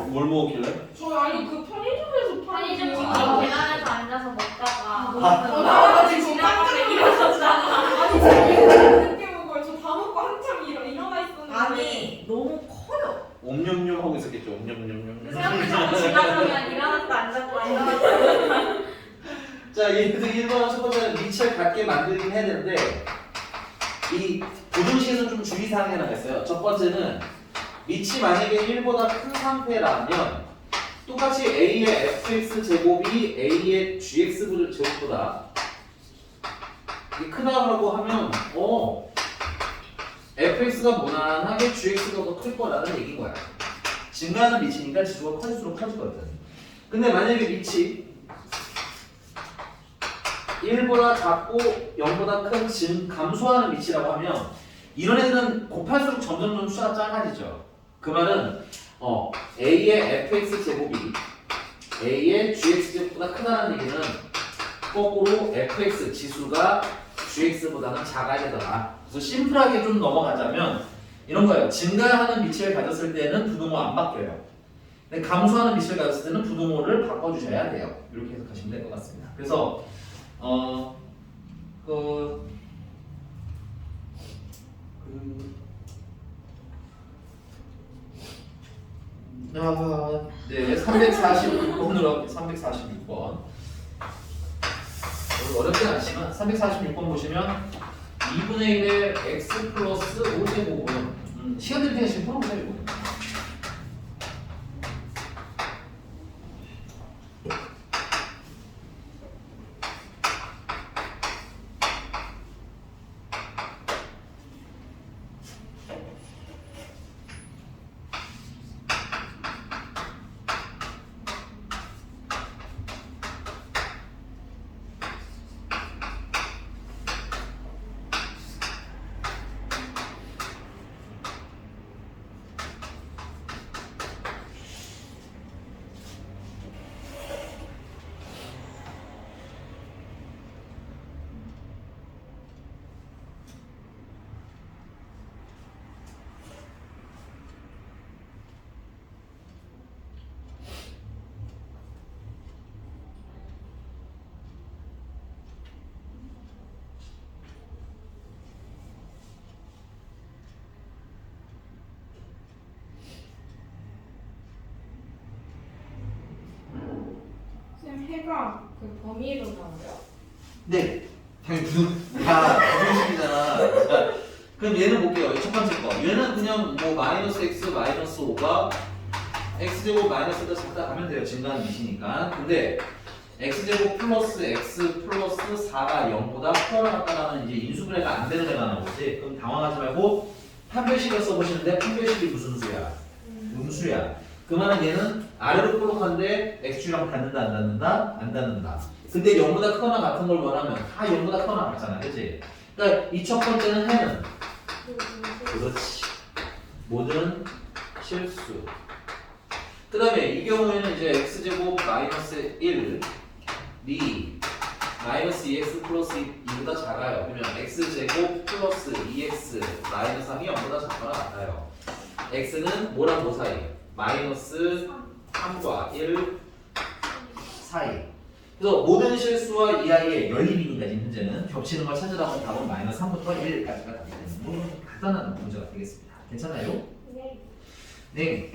뭘 먹었길래? 저 아니 그 편의점에서 파는 편의점 그- 친구가 계단에서 앉아서 먹다가 나 지금 깜짝 일어났잖아. 아니 지금 늦게 먹어요. 저 다 먹고 한참 일어나 있었는데. 아니 너무 커요. 옴뇸뇸 하고 있었겠죠. 옴뇸뇸뇸. 생각보다 지나가면 일어났다 앉았다 일어났다. 자, 얘들 1번 첫 번째는 리치를 갖게 만들긴 해야 되는데 이 부등식에서 좀 주의사항이 하나 있어요. 첫 번째는 리치 만약에 1보다 큰 상태라면 똑같이 a의 fx 제곱이 a의 gx 제곱보다 이게 크다고 하면 fx가 무난하게 gx가 더 클 거라는 얘기인 거야. 증가하는 리치니까 지수가 커질수록 커지거든. 근데 만약에 리치 1보다 작고 0보다 큰 감소하는 리치라고 하면 이런 애들은 곱할수록 점점 숫자가 작아지죠. 그 말은 a의 fx 제곱이 a의 gx 제곱보다 크다는 얘기는 거꾸로 fx 지수가 gx보다는 작아야 되더라. 그래서 심플하게 좀 넘어가자면 이런 거예요. 증가하는 미치를 가졌을 때는 부등호 안 바뀌어요. 근데 감소하는 미치를 가졌을 때는 부등호를 바꿔주셔야 돼요. 이렇게 해석하시면 될 것 같습니다. 그래서 네, 346번으로 346번. 어렵진 않지만 346번 보시면 2분의 1의 x 플러스 5제곱은 시간 될 때가 지금 풀어보세요 이거. 쌤 해가 그 범위로 나와요? 네, 당연히 부등식이잖아. 그럼 얘는 볼게요. 첫 번째 거. 얘는 그냥 뭐 마이너스 x 마이너스 5가 x제곱 마이너스보다 작다 하면 돼요. 증가하는 미시니까. 근데 x제곱 플러스 x 플러스 4가 0보다 커나 같다라는 이제 인수분해가 안 되는 애가 나오지. 그럼 당황하지 말고 판별식을 써보시는데 판별식이 무슨 수야? 음수야. 그 말은 얘는 아래로 볼록한데 x축이랑 닿는다 안 닿는다? 안 닿는다. 근데 0보다 크거나 같은 걸 원하면 다 0보다 크거나 같잖아. 그치? 그러니까 이 첫 번째는 해는 그렇지. 모든 실수. 그 다음에 이 경우에는 이제 x제곱 마이너스 1이 마이너스 2x 플러스 2보다 작아요. 그러면 x제곱 플러스 2x 마이너스 3이 0보다 작거나 같아요. x는 뭐랑 뭐 사이? 마이너스 3 3과 1 사이. 그래서 모든 실수와 이 아이의 연립이니까 지금 현재는 겹치는 걸 찾으라면 답은 마이너스 3부터 1까지가 답이 되는 간단한 문제가 되겠습니다. 괜찮아요? 네. 네.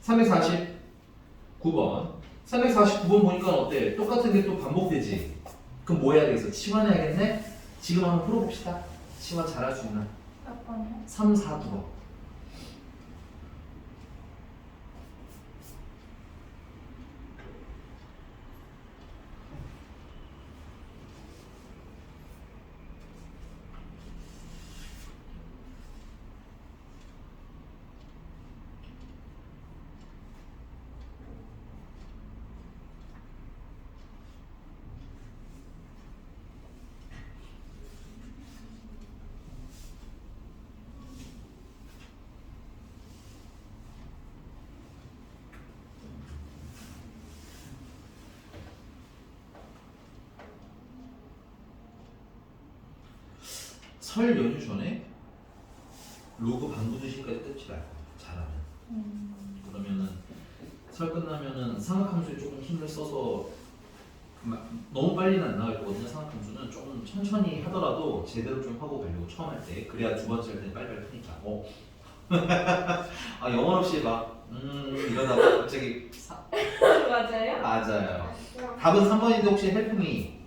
349번. 349번 보니까 어때? 똑같은 게 또 반복되지? 그럼 뭐 해야 되겠어? 치환해야겠네? 지금 한번 풀어봅시다. 치환 잘할 수 있나? 몇 번이요? 3, 4, 9번. 설 연휴 전에 로그 반부주시까지 뜯지 말고 잘하면 그러면은 설 끝나면은 삼각함수에 조금 힘을 써서 너무 빨리는 안 나갈 거거든요. 삼각함수는 조금 천천히 하더라도 제대로 좀 하고 가려고 처음 할 때 그래야 두 번째 할 때 빨리빨리 푸니까 아 영혼 없이 막 이러다가 갑자기 맞아요? 맞아요. 답은 3번인데 혹시 헬프미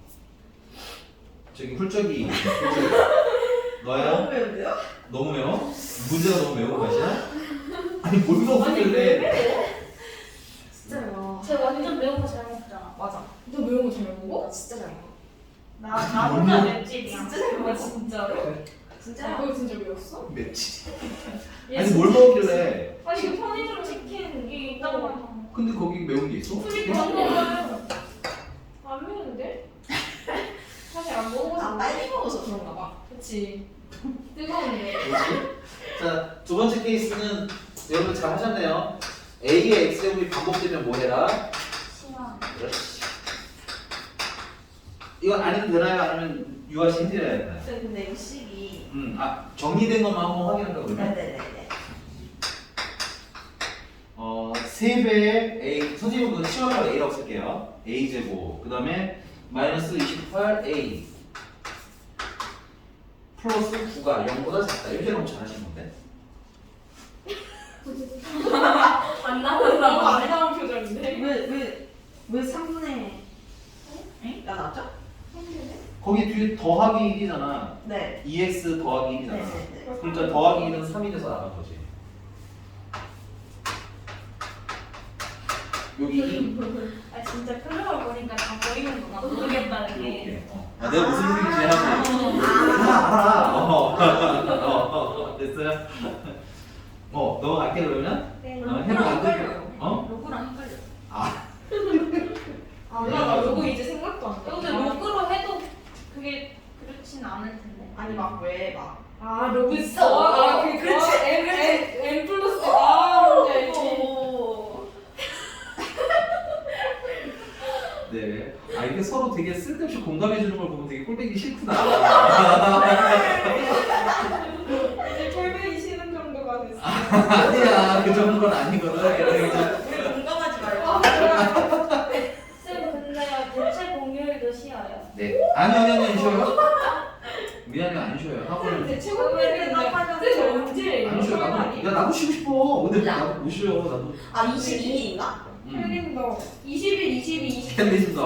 저기 훌쩍이 너야? 너무 매운데요? 너무 매워? 문제가 너무 매운 맛이야? 아니 뭘 아니 왜 먹길래 매워? 진짜 매워. 쟤 완전 매운 거 잘 먹잖아. 맞아. 너 매운 거 잘 먹어? 나 진짜 잘 먹어. 나 혼자 맵찔이야. 진짜 잘 먹어. 진짜로? 진짜. 아, 그거 진짜 매웠어? 맵지? 얘 아니 진짜- 뭘 먹길래 아니 그 편의점 치킨 이게 있다고 하잖아. 근데 거기 매운 게 있어? 그러니까 안 먹어요. 안 매운데? 사실 안 먹어서. 아 빨리 먹어서 그런가 봐. 그치. 뜨거운데. 자, 두 번째 케이스는 여러분 잘 하셨네요. A의 X제곱이 반복되면 뭐 해라? 시원. 그렇지. 이건 안 해도 되나요? 아니면 유아씨 힘들어야 되나요? 근데 이거 식이. 정리된 것만 한번 확인한다 그러면 네네네네. 3배의 A, 선생님은 그거 치환하고 A라고 쓸게요. A제곱, 그 다음에 마이너스 28A 플러스 9가 0보다 작다. 이렇게 너무 잘하시는 건데? 안 너무 나왔나 안 나온 표정인데. 왜 3분의 가 나왔죠? 거기 뒤에 더하기 1이잖아. 네. 2x 더하기 1이잖아. 네네네. 그러니까 더하기 1은 3이 돼서 나간 거지. 여기 2. 아 진짜 클로버 보니까 다 보이는구나. 모르겠다는 게. 이렇게. 내가 무슨 느낌인지 하지. 알아. 됐어요? 넘어갈게 그러면. 네. 해보면 안 돼. 로그랑 헷갈려. 나 로고 이제 생각도 안 나. 근데 로그로 해도 그게 그렇진 않을 텐데. 아니 막 왜 막. 아 로고 있어. 그렇지. M 플러스 뭔지 알지? 네. 이게 서로 되게 쓸데없이 공감해주는 걸 보면 되게 꼴보기 싫구나. 이제 꼴보기 싫은 정도가 됐어. 아니야, 그 정도는 아니거든. 우리 공감하지 말고. 쌤 근데 대체 공휴일도 쉬어요? 네. 아니, 쉬어요? 미안해, 안 쉬어요. 학원은. 근데 최고인데 쌤 언제? 안 쉬어요. 나도 쉬고 싶어. 근데 나도 못 쉬어. 나도. 아 22일인가? 캘린더 20일, 22, 24. 캘린더.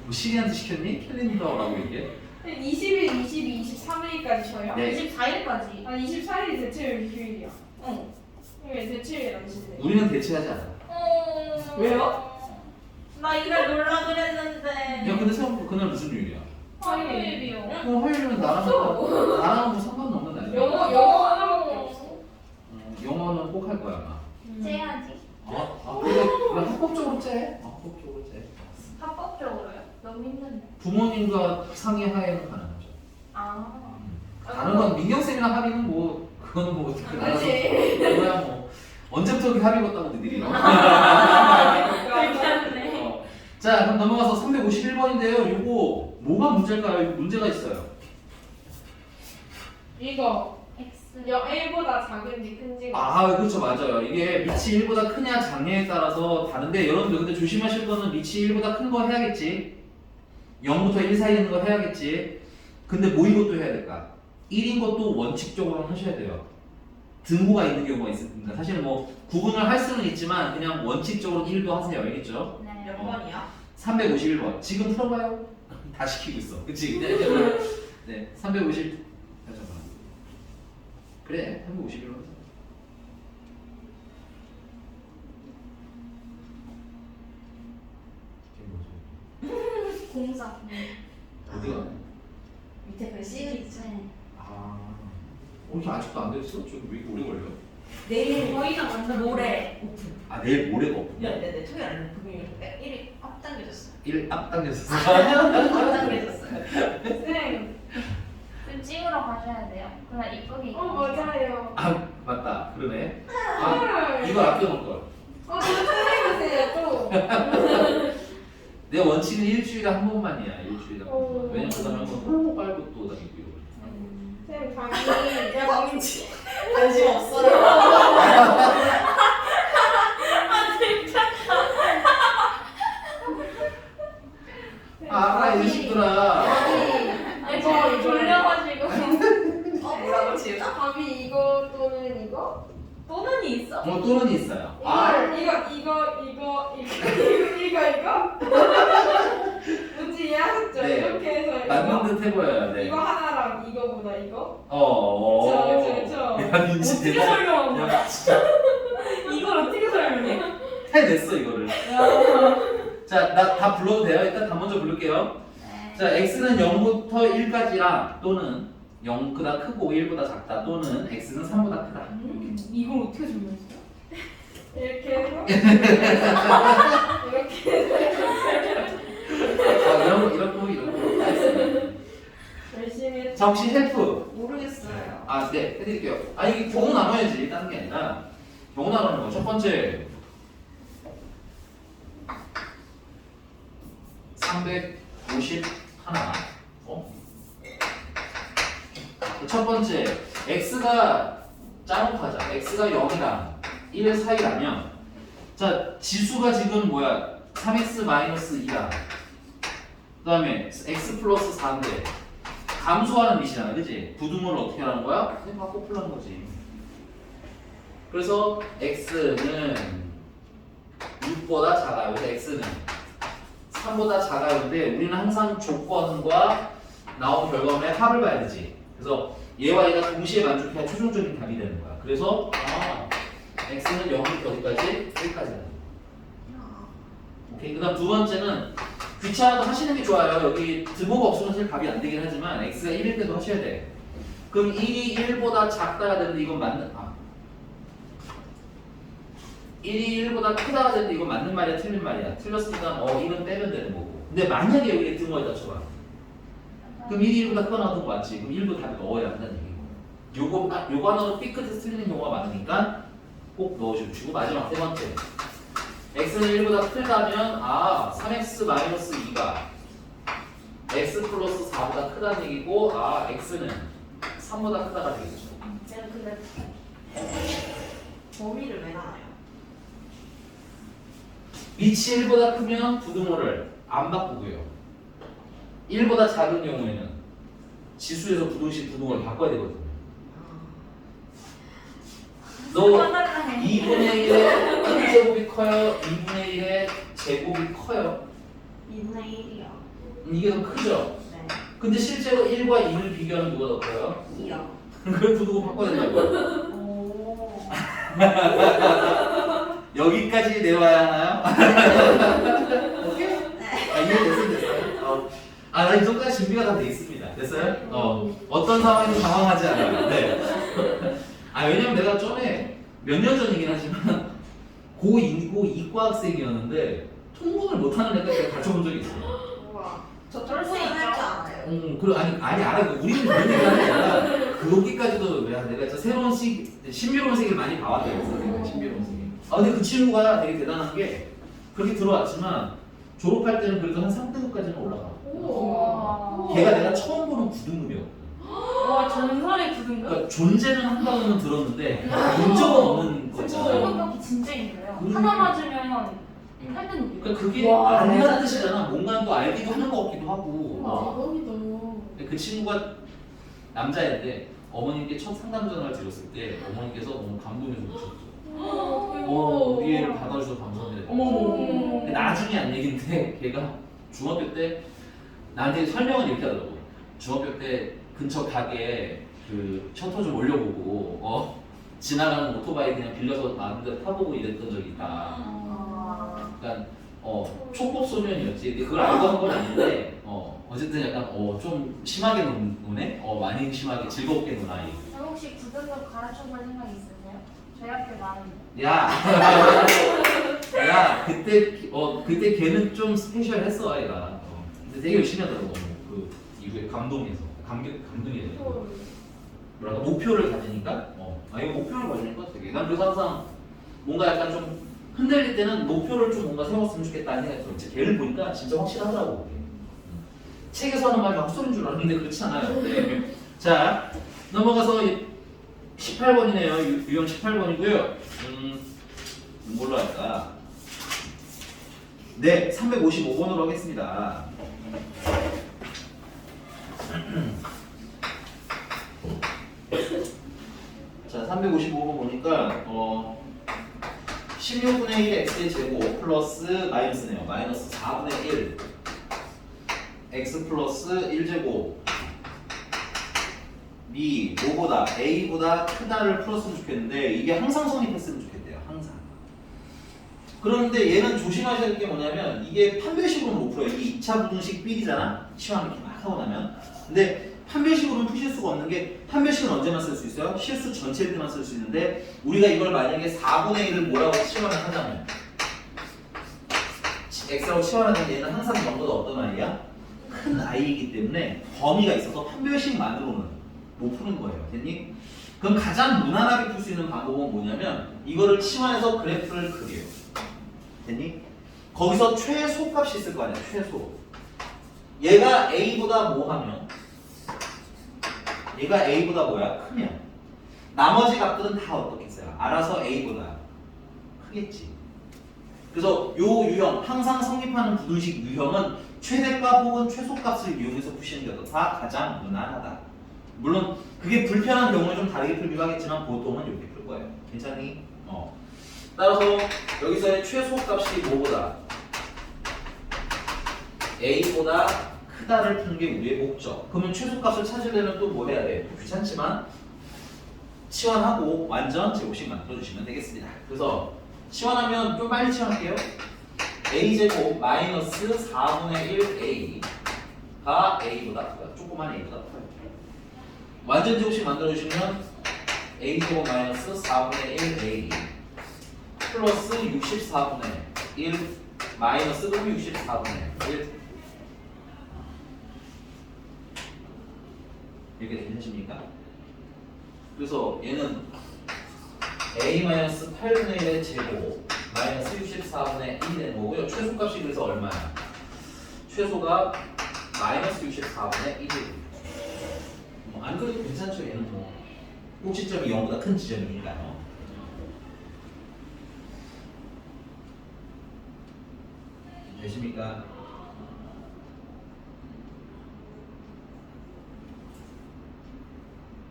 뭐 시리한테 시켰니? 캘린더라고 얘기해? 20일, 22, 23일까지 쉬어요? 네. 24일까지. 24일이 대체일 휴일이야. 응. 왜 대체일 안 쉬네? 우리는 대체하지 않아. 왜요? 나 이걸 놀라 야, 그랬는데. 근데 생각보다 그날 무슨 요일이야? 화요일이요. 화요일은 나랑 뭐 상관없는 날이야. 영어 하나밖에 없어. 영어는 꼭 할 거야, 아마. 째야지. 그냥 합법적으로 째. 합법적으로 째. 합법적으로요? 너무 힘든데. 부모님과 상의하에는 가능하죠. 아. 다른 건 민경쌤이랑 합의는 뭐 그거는 뭐 어떻게 그치. 그거야 뭐 언제부터 그렇게 합의 봤다고 너희들이. 괜찮네. 자 그럼 넘어가서 351번인데요. 이거 뭐가 문제일까요? 이거 문제가 있어요. 이거 X. 1보다 작은지 큰지. 아 그렇죠 맞아요. 이게 밑이 1보다 크냐 작냐에 따라서 다른데 여러분들 근데 조심하실 거는 밑이 1보다 큰 거 해야겠지. 0부터 1 사이에 있는 거 해야겠지. 근데 뭐인 것도 해야 될까? 1인 것도 원칙적으로 하셔야 돼요. 등호가 있는 경우가 있습니다. 사실은 뭐 구분을 할 수는 있지만 그냥 원칙적으로 1도 하세요. 알겠죠? 네. 몇 번이야? 351번. 지금 풀어봐요. 다 시키고 있어. 그치? 네, 350. 잠깐만. 그래, 351번 하자. 공사. 어디가? 밑에 글씨? 네. 아, 이렇게 아직도 안 됐어? 저기 왜 이렇게 오래 걸려? 내일 거의 다 완전 모레 오픈. 아, 내일 모레가 없구나. 네네네 토요일 아니면 금요일 1일 앞당겨졌어요. 1 앞당겼어. 앞당겨졌어요. 쌤. 좀 찍으러 가셔야 돼요. 그냥 이쁘게. 맞아요. 아, 맞다. 그러네. 아, 헐. 이거 아껴놓을 걸. 또 틀리세요 또. 내 원칙은 일주일에 한 번만이야. 일주일에 한 번만. 오. 왜냐면 그 다음에 한번 또 빨고 또 다니고 이거. 쌤 강의. 야 박민지 관심 없어요. 아, 이 자식들아. 이거 돌려가지고. 뭐라고 지우자? 답이 이거 또는 이거? 또는 있어? 또는 있어요. 아, 이거. 뭔지 이해하셨죠? 네. 이렇게 해서 맞는 듯 해보여요. 네. 이거 하나랑 이거보다 이거? 그쵸. 그쵸. 야, 민지 어떻게 대박. 설명한 거야? 야, 진짜 이걸 어떻게 설명해? 해냈어, 이거를. 자, 나 다 불러도 돼요? 일단 다 먼저 부를게요. 네. 자, x는 0부터 1까지랑 또는 0보다 크고 1보다 작다 또는 x는 3보다 크다. 이걸 어떻게 설명했어? 이렇게 해서 이렇게 이렇고 알겠습니다. 열심히 했죠. 자, 혹시 헬프? 모르겠어요. 아, 네, 해드릴게요. 아, 이게 경우 나눠야지. 다른 게 아니라 경우 나누는 거. 첫 번째 350 하나. 첫 번째 x가 짜놓고하자. x가 0이랑 1 사이라면 자 지수가 지금 뭐야? 3x 마이너스 2야. 그 다음에 x 플러스 4인데 감소하는 밑이잖아, 그치? 부등호를 어떻게 하는 거야? 그냥 바꿔 풀라는 거지. 그래서 x는 6보다 작아요. 그래서 x는 3보다 작아요인데 우리는 항상 조건과 나온 결과물의 합을 봐야 되지. 그래서 얘와 얘가 동시에 만족해야 최종적인 답이 되는 거야. 그래서 x는 0부터 어디까지? 1까지. 오케이. 그다음 두 번째는 귀찮아도 하시는 게 좋아요. 여기 등호가 없으면 사실 답이 안 되긴 하지만 x가 1일 때도 하셔야 돼. 그럼 1이 1보다 작다가 되는데 이건 맞는 1이 1보다 크다가 되는데 이건 맞는 말이야 틀린 말이야. 틀렸으니까 1은 빼면 되는 거고. 근데 만약에 여기 등호에다 쳐봐. 그럼 1이 1보다 크거나 같은 거 맞지? 그럼 1부 답이 넣어야 한다는 얘기고. 요거 하나로 삐끗해서 틀리는 경우가 많으니까 꼭 넣어주시고. 마지막 세 번째 x는 1보다 크다면 3x 마이너스 2가 x 플러스 4보다 크다는 얘기고 x는 3보다 크다가 되겠죠. 제가 근데 범위를 왜 나와요? 밑이 1보다 크면 부등호를 안 바꾸고요. 1보다 작은 경우에는 지수에서 부등식 부등호를 바꿔야 되거든요. 너 2분의 1의 x제곱이 커요? 2분의 1의 제곱이 커요? 2분의 1이요. 이게 더 크죠? 네. 근데 실제로 1과 2를 비교하면 누가 더 커요? 2요. 그래 부등호 바꿔야 된다고요. 오. 여기까지 내와야 하나요? 오케이? 이해됐으면 됐어요. 나 이 정도까지 준비가 다 돼 있습니다. 됐어요? 어떤 상황에도 당황하지 않아요. 네. 왜냐면 내가 전에 몇 년 전이긴 하지만 고2 이과 학생이었는데 통분을 못하는 애들 내가 가르쳐본 적이 있어요. 우와. 저 쫄보는 할줄 알아요. 그리고 아니 알아요. 우리는 그런 얘기 하는 게 아니라 그거기까지도 내가 진짜 새로운 신비로운 세계를 많이 봐왔대요. 선생님 신비로운 세계. 근데 그 친구가 되게 대단한 게 그렇게 들어왔지만 졸업할 때는 그래도 한 3등급까지는 올라가. 우와. 걔가 내가 처음 보는 9등급이었거든. 와 전설의 구든가? 그러니까 존재는 한다고는 들었는데 본 적은 없는 거잖아요. 이것밖에 진짜 힘들어요. 하나 맞으면 팔든 그러니까 그게 와, 아니라는 뜻이잖아. 뭔가 또 알기도 하는 것 같기도 하고. 대박이다. 그 친구가 남자인데 어머님께 첫 상담 전화를 드렸을 때 어머니께서 너무 감동해서 우셨어. 우리 애를 받아주셔서 감사드려요. 어머. 나중에 한 얘긴데 걔가 중학교 때 나한테 설명은 이렇게 하더라고. 중학교 때 근처 가게에 그 셔터 좀 올려보고 지나가는 오토바이 그냥 빌려서 마음대로 타보고 이랬던 적이 있다. 그러니까 촉법 소년이었지. 근데 그걸 알고 한 건 아닌데 어쨌든 약간 좀 심하게 노네. 많이 심하게 즐겁게 논 아이. 그럼 혹시 구등급 가르쳐볼 생각 있으세요? 저희 학교 나는데. 야 그때 걔는 좀 스페셜했어 아이가. 근데 되게 열심히 하더라고. 그 이후에 감동이 되더라고. 뭐랄까 목표를 가지니까 이거 목표를 가지니까 되게 난 그래서 항상 뭔가 약간 좀 흔들릴 때는 목표를 좀 뭔가 세웠으면 좋겠다는 생각이 들어. 이제 걔를 보니까 진짜 확실하더라고. 책에서 하는 말이 헛소리인 줄 알았는데 그렇지 않아요. 네. 자 넘어가서 18번이네요. 유형 18번이고요. 뭘로 할까? 네, 355번으로 하겠습니다. 자, 355번 보니까 16분의 1 x의 제곱 플러스 마이너스네요. 마이너스 4분의 1 x 플러스 1제곱 b 뭐보다 a보다 크다를 풀었으면 좋겠는데 이게 항상 성립했으면 좋겠대요. 항상. 그런데 얘는 조심하셔야 될 게 뭐냐면 이게 판별식으로는 못 풀어요. 이게 2차 부등식 비리잖아. 시험 이렇게 막 하고 나면. 근데 판별식으로는 푸실 수가 없는 게 판별식은 언제만 쓸 수 있어요? 실수 전체일 때만 쓸 수 있는데 우리가 이걸 만약에 4분의 1을 뭐라고 치환을 하자면 x라고 치환하는 얘는 항상 0보다 어떤 아이야? 큰 아이이기 때문에 범위가 있어서 판별식만으로는 못 푸는 거예요. 됐니? 그럼 가장 무난하게 풀 수 있는 방법은 뭐냐면 이거를 치환해서 그래프를 그려요. 됐니? 거기서 최소값이 있을 거 아니야. 최소. 얘가 a보다 뭐 하면 얘가 a보다 뭐야? 크면 나머지 값들은 다 어떻겠어요? 알아서 a보다 크겠지. 그래서 요 유형, 항상 성립하는 부등식 유형은 최대값 혹은 최소값을 이용해서 푸시는 게 어떻다? 가장 무난하다. 물론 그게 불편한 경우에 좀 다르게 풀기도 하겠지만 보통은 이렇게 풀 거예요. 괜찮니? 따라서 여기서의 최소값이 뭐보다? a보다 크다를 푸는 게 우리의 목적. 그러면 최소값을 찾으려면 또 뭐 해야 돼? 귀찮지만 치환하고 완전 제곱식 만들어주시면 되겠습니다. 그래서 치환하면 좀 빨리 치환할게요. a제곱 마이너스 4분의 1a가 a보다 크다. 조그만 a보다 커요. 완전 제곱식 만들어주시면 a제곱 마이너스 4분의 1a 플러스 64분의 1 마이너스 64분의 1 이렇게 되십니까? 그래서 얘는 a-8분의 1의 제곱 마이너스 64분의 1이 되는 거고요. 최소값이 그래서 얼마야? 최소가 마이너스 64분의 1이 안 그래도 괜찮죠. 얘는 뭐 꼭지점이 0보다 큰 지점이니까요. 되십니까?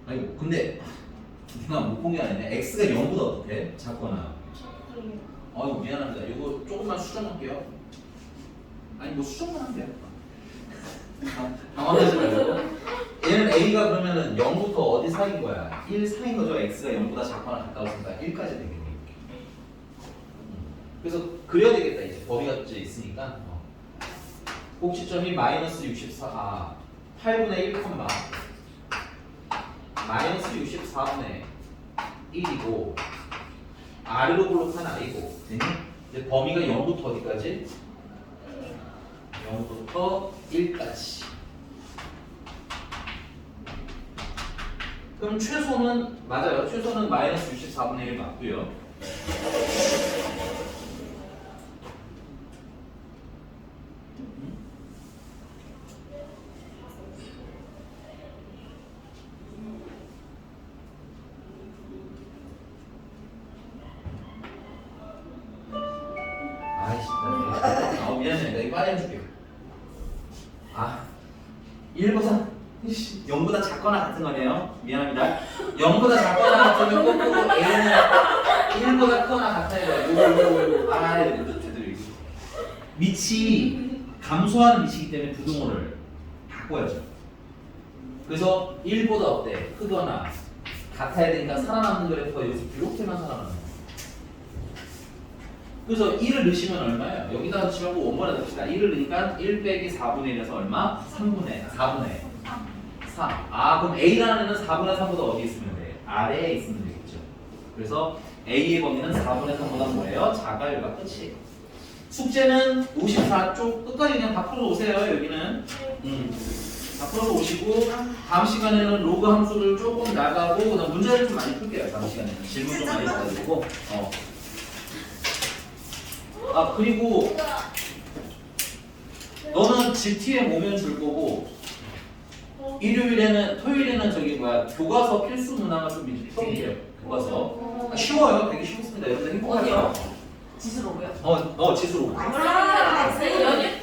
아이고 근데 내가 못 본 게 아니네. x가 0보다 어떻게? 작거나. 아이고 미안합니다. 이거 조금만 수정할게요. 아니 뭐 수정만 하면 돼요. 당황하지 말고. 얘는 a가 그러면은 0부터 어디 사이인 거야? 1 사이인 거죠. x가 0보다 작거나 가까웠으니까 1까지 되겠네. 그래서 그려야 되겠다. 이제 범위가 이제 있으니까. 꼭지점이 마이너스 64 8분의 1, 마이너스 64분의 1이고 아래로 볼록한 i고 되니? 이제 범위가 0부터 어디까지? 0부터 1까지. 그럼 최소는 맞아요. 최소는 마이너스 64분의 1 맞고요. 빨리 해줄게요. 아 1보다 0보다 작거나 같은 거네요. 미안합니다. 0보다 작거나 같으면 꼭 A는 1보다 크거나 같아야 돼요. 이거 제대로 이거. 밑이 감소하는 밑이기 때문에 부등호를 바꿔야죠. 그래서 1보다 어때? 크거나 같아야 되니까 살아남는 그래프가 여기서 이렇게만 살아남는 거예요. 그래서 1을 넣으시면 얼마예요? 여기다 넣으시고 원본에 넣읍시다. 1을 넣으니까 1 빼기 4분의 1에서 얼마? 4분의 3. 아 그럼 A라는 애는 4분의 3보다 어디 있으면 돼? 아래에 있으면 되겠죠. 그래서 A의 범위는 4분의 3보다 뭐예요? 작아요. 여기가 끝이에요. 숙제는 54쪽 끝까지 그냥 다 풀어 오세요. 여기는 다 풀어서 오시고 다음 시간에는 로그 함수를 조금 나가고 그다음 문제를 좀 많이 풀게요. 다음 시간에는 질문 좀 많이 받아주고 아 그리고 너는 GT에 오면 줄 거고 토요일에는 저기 뭐야 교과서 필수 문항을 좀 미리 풀게요. 교과서 쉬워요. 되게 쉽습니다. 여러분들 행복하죠? 지수로고요? 지수로. 아, 연휴